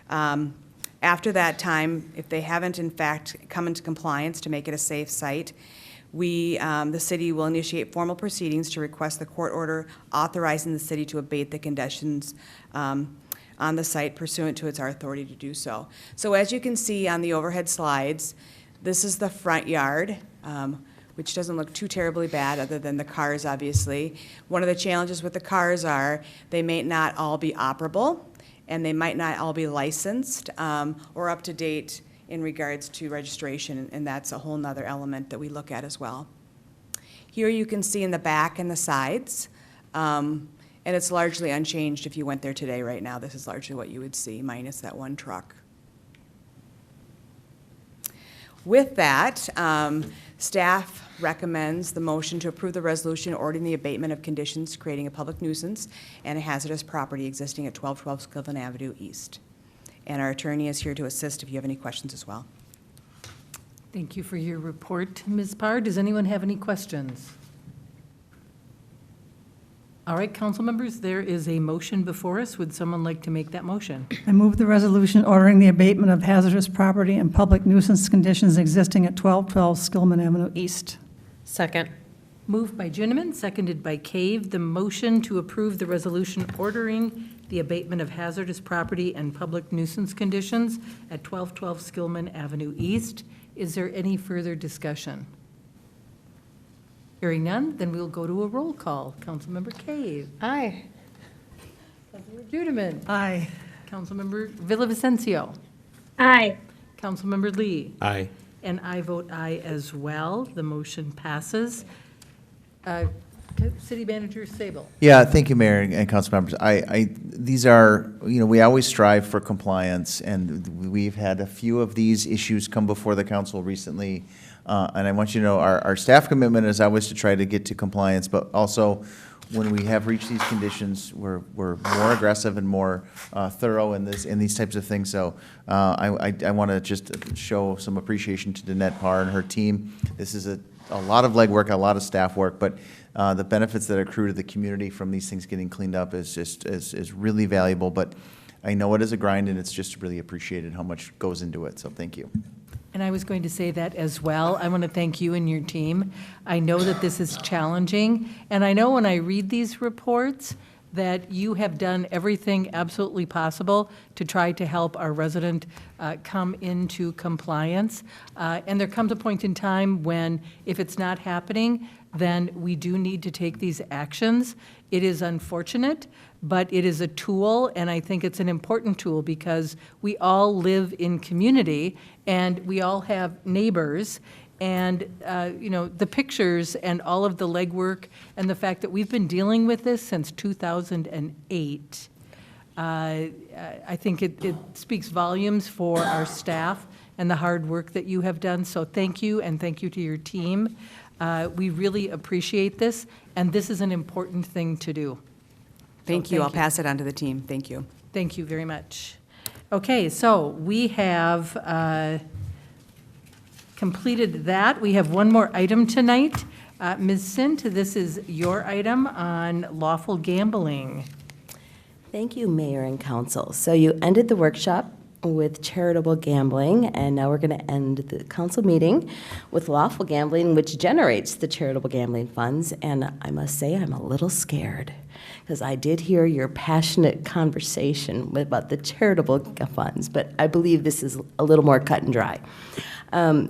[SPEAKER 12] After that time, if they haven't in fact come into compliance to make it a safe site, the city will initiate formal proceedings to request the court order authorizing the city to abate the conditions on the site pursuant to our authority to do so. So as you can see on the overhead slides, this is the front yard, which doesn't look too terribly bad other than the cars, obviously. One of the challenges with the cars are they may not all be operable, and they might not all be licensed or up to date in regards to registration, and that's a whole nother element that we look at as well. Here you can see in the back and the sides, and it's largely unchanged if you went there today right now. This is largely what you would see, minus that one truck. With that, staff recommends the motion to approve the resolution ordering the abatement of conditions creating a public nuisance and a hazardous property existing at 1212 Skilvin Avenue East. And our attorney is here to assist if you have any questions as well.
[SPEAKER 1] Thank you for your report, Ms. Parr. Does anyone have any questions? All right, council members, there is a motion before us. Would someone like to make that motion?
[SPEAKER 6] I move the resolution ordering the abatement of hazardous property and public nuisance conditions existing at 1212 Skillman Avenue East.
[SPEAKER 4] Second.
[SPEAKER 1] Moved by Ginneman, seconded by Cave. The motion to approve the resolution ordering the abatement of hazardous property and public nuisance conditions at 1212 Skillman Avenue East. Is there any further discussion? Hearing none, then we'll go to a roll call. Councilmember Cave.
[SPEAKER 4] Aye.
[SPEAKER 1] Councilmember Ginneman.
[SPEAKER 6] Aye.
[SPEAKER 1] Councilmember Villavicencio.
[SPEAKER 2] Aye.
[SPEAKER 1] Councilmember Lee.
[SPEAKER 9] Aye.
[SPEAKER 1] And I vote aye as well. The motion passes. City Manager Sable.
[SPEAKER 5] Yeah, thank you, Mayor and council members. These are, we always strive for compliance, and we've had a few of these issues come before the council recently. And I want you to know, our staff commitment is always to try to get to compliance, but also when we have reached these conditions, we're more aggressive and more thorough in these types of things. So I want to just show some appreciation to Danette Parr and her team. This is a lot of legwork, a lot of staff work, but the benefits that accrue to the community from these things getting cleaned up is really valuable. But I know it is a grind, and it's just really appreciated how much goes into it. So thank you.
[SPEAKER 1] And I was going to say that as well. I want to thank you and your team. I know that this is challenging, and I know when I read these reports that you have done everything absolutely possible to try to help our resident come into compliance. And there comes a point in time when, if it's not happening, then we do need to take these actions. It is unfortunate, but it is a tool, and I think it's an important tool because we all live in community and we all have neighbors. And, the pictures and all of the legwork and the fact that we've been dealing with this since 2008, I think it speaks volumes for our staff and the hard work that you have done. So thank you, and thank you to your team. We really appreciate this, and this is an important thing to do.
[SPEAKER 12] Thank you. I'll pass it on to the team. Thank you.
[SPEAKER 1] Thank you very much. Okay, so we have completed that. We have one more item tonight. Ms. Sint, this is your item on lawful gambling.
[SPEAKER 3] Thank you, Mayor and Council. So you ended the workshop with charitable gambling, and now we're going to end the council meeting with lawful gambling, which generates the charitable gambling funds. And I must say, I'm a little scared because I did hear your passionate conversation about the charitable funds, but I believe this is a little more cut and dry.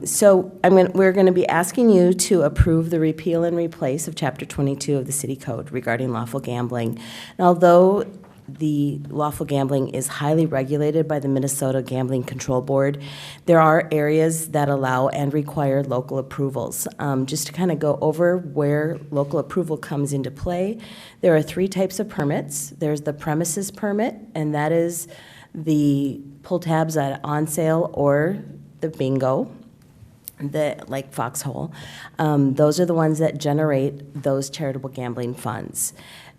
[SPEAKER 3] So we're going to be asking you to approve the repeal and replace of Chapter 22 of the City Code regarding lawful gambling. And although the lawful gambling is highly regulated by the Minnesota Gambling Control Board, there are areas that allow and require local approvals. Just to kind of go over where local approval comes into play, there are 3 types of permits. There's the premises permit, and that is the pull tabs at on sale or the bingo, like Foxhole. Those are the ones that generate those charitable gambling funds.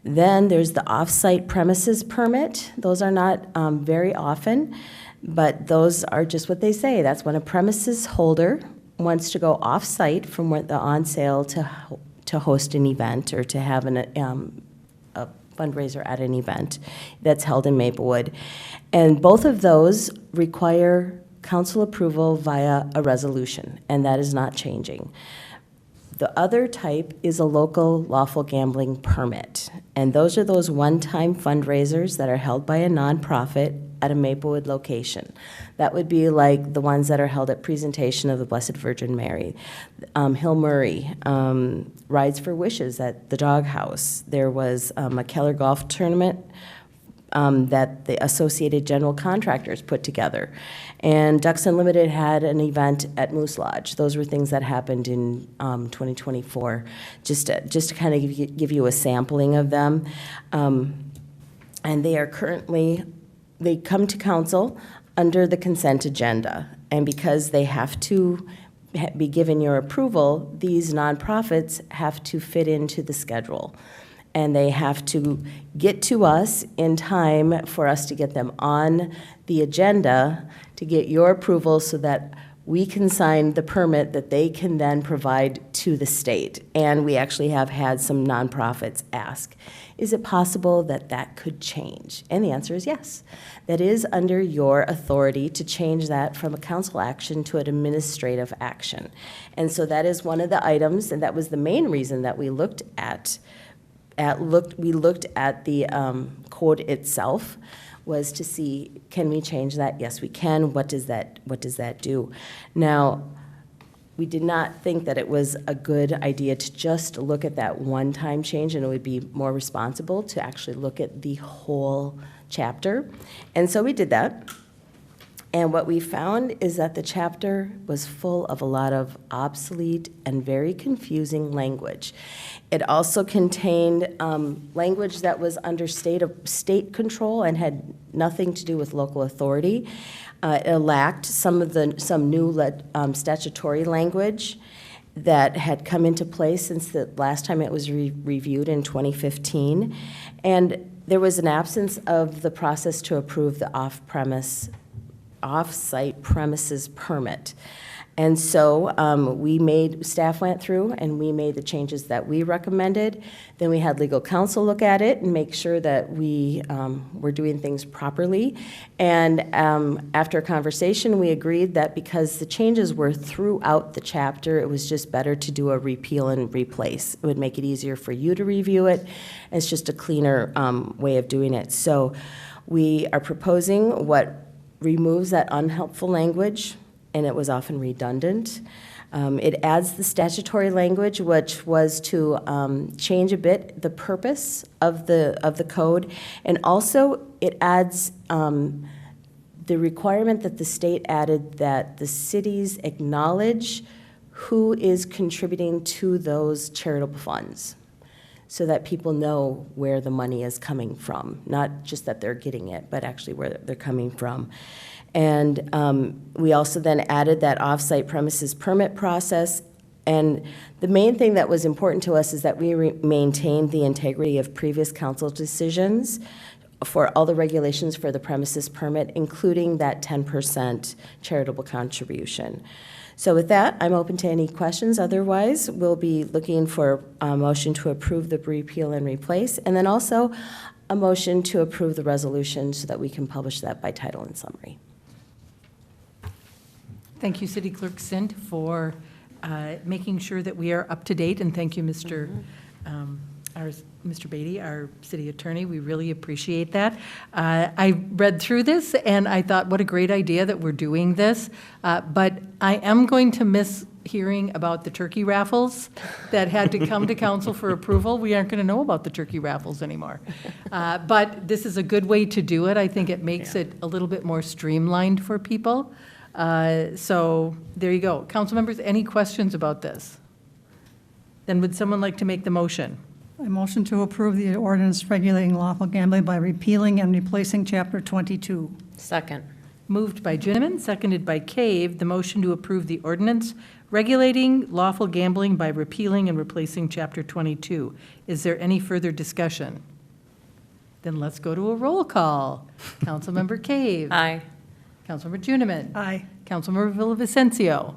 [SPEAKER 3] Then there's the off-site premises permit. Those are not very often, but those are just what they say. That's when a premises holder wants to go off-site from the on sale to host an event or to have a fundraiser at an event that's held in Maplewood. And both of those require council approval via a resolution, and that is not changing. The other type is a local lawful gambling permit, and those are those one-time fundraisers that are held by a nonprofit at a Maplewood location. That would be like the ones that are held at Presentation of the Blessed Virgin Mary, Hill Murray, Rides for Wishes at the Doghouse. There was a Keller Golf Tournament that the Associated General Contractors put together. And Ducks Unlimited had an event at Moose Lodge. Those were things that happened in 2024, just to kind of give you a sampling of them. And they come to council under the consent agenda. And because they have to be given your approval, these nonprofits have to fit into the schedule. And they have to get to us in time for us to get them on the agenda to get your approval so that we can sign the permit that they can then provide to the state. And we actually have had some nonprofits ask, is it possible that that could change? And the answer is yes. That is under your authority to change that from a council action to an administrative action. And so that is one of the items, and that was the main reason that we looked at the code itself, was to see, can we change that? Yes, we can. What does that do? Now, we did not think that it was a good idea to just look at that one-time change, and it would be more responsible to actually look at the whole chapter. And so we did that. And what we found is that the chapter was full of a lot of obsolete and very confusing language. It also contained language that was under state control and had nothing to do with local authority. It lacked some new statutory language that had come into place since the last time it was reviewed in 2015. And there was an absence of the process to approve the off-site premises permit. And so staff went through and we made the changes that we recommended. Then we had legal counsel look at it and make sure that we were doing things properly. And after a conversation, we agreed that because the changes were throughout the chapter, it was just better to do a repeal and replace. It would make it easier for you to review it. It's just a cleaner way of doing it. So we are proposing what removes that unhelpful language, and it was often redundant. It adds the statutory language, which was to change a bit the purpose of the code, and also it adds the requirement that the state added that the cities acknowledge who is contributing to those charitable funds, so that people know where the money is coming from, not just that they're getting it, but actually where they're coming from. And we also then added that off-site premises permit process. And the main thing that was important to us is that we maintained the integrity of previous council decisions for all the regulations for the premises permit, including that 10% charitable contribution. So with that, I'm open to any questions. Otherwise, we'll be looking for a motion to approve the repeal and replace, and then also a motion to approve the resolution so that we can publish that by title and summary.
[SPEAKER 1] Thank you, City Clerk Sint, for making sure that we are up to date, and thank you, Mr. Beatty, our city attorney. We really appreciate that. I read through this and I thought, what a great idea that we're doing this. But I am going to miss hearing about the turkey raffles that had to come to council for approval. We aren't going to know about the turkey raffles anymore. But this is a good way to do it. I think it makes it a little bit more streamlined for people. So there you go. Council members, any questions about this? Then would someone like to make the motion?
[SPEAKER 6] I motion to approve the ordinance regulating lawful gambling by repealing and replacing Chapter 22.
[SPEAKER 4] Second.
[SPEAKER 1] Moved by Ginnivan, seconded by Cave, the motion to approve the ordinance regulating lawful gambling by repealing and replacing Chapter 22. Is there any further discussion? Then let's go to a roll call. Councilmember Cave.
[SPEAKER 4] Aye.
[SPEAKER 1] Councilmember Ginnivan.
[SPEAKER 6] Aye.
[SPEAKER 1] Councilmember Villavicencio.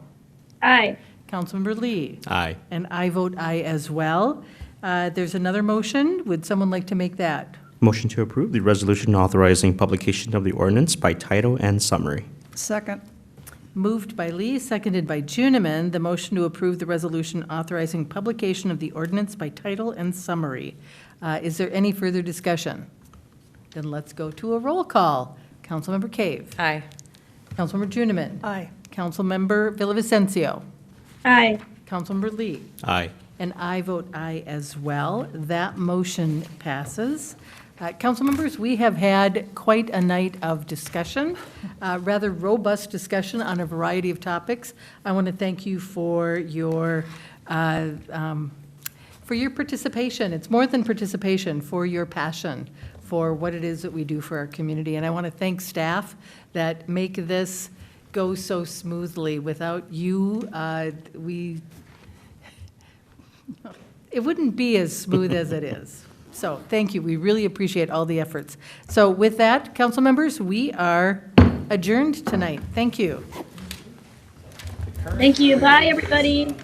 [SPEAKER 2] Aye.
[SPEAKER 1] Councilmember Lee.
[SPEAKER 9] Aye.
[SPEAKER 1] And I vote aye as well. There's another motion. Would someone like to make that?
[SPEAKER 9] Motion to approve the resolution authorizing publication of the ordinance by title and summary.
[SPEAKER 6] Second.
[SPEAKER 1] Moved by Lee, seconded by Juniman, the motion to approve the resolution authorizing publication of the ordinance by title and summary. Is there any further discussion? Then let's go to a roll call. Councilmember Cave.
[SPEAKER 4] Aye.
[SPEAKER 1] Councilmember Juniman.
[SPEAKER 6] Aye.
[SPEAKER 1] Councilmember Villavicencio.
[SPEAKER 2] Aye.
[SPEAKER 1] Councilmember Lee.
[SPEAKER 9] Aye.
[SPEAKER 1] And I vote aye as well. That motion passes. Council members, we have had quite a night of discussion, rather robust discussion on a variety of topics. I want to thank you for your participation. It's more than participation, for your passion for what it is that we do for our community. And I want to thank staff that make this go so smoothly. Without you, it wouldn't be as smooth as it is. So thank you. We really appreciate all the efforts. So with that, council members, we are adjourned tonight. Thank you.
[SPEAKER 2] Thank you. Bye, everybody.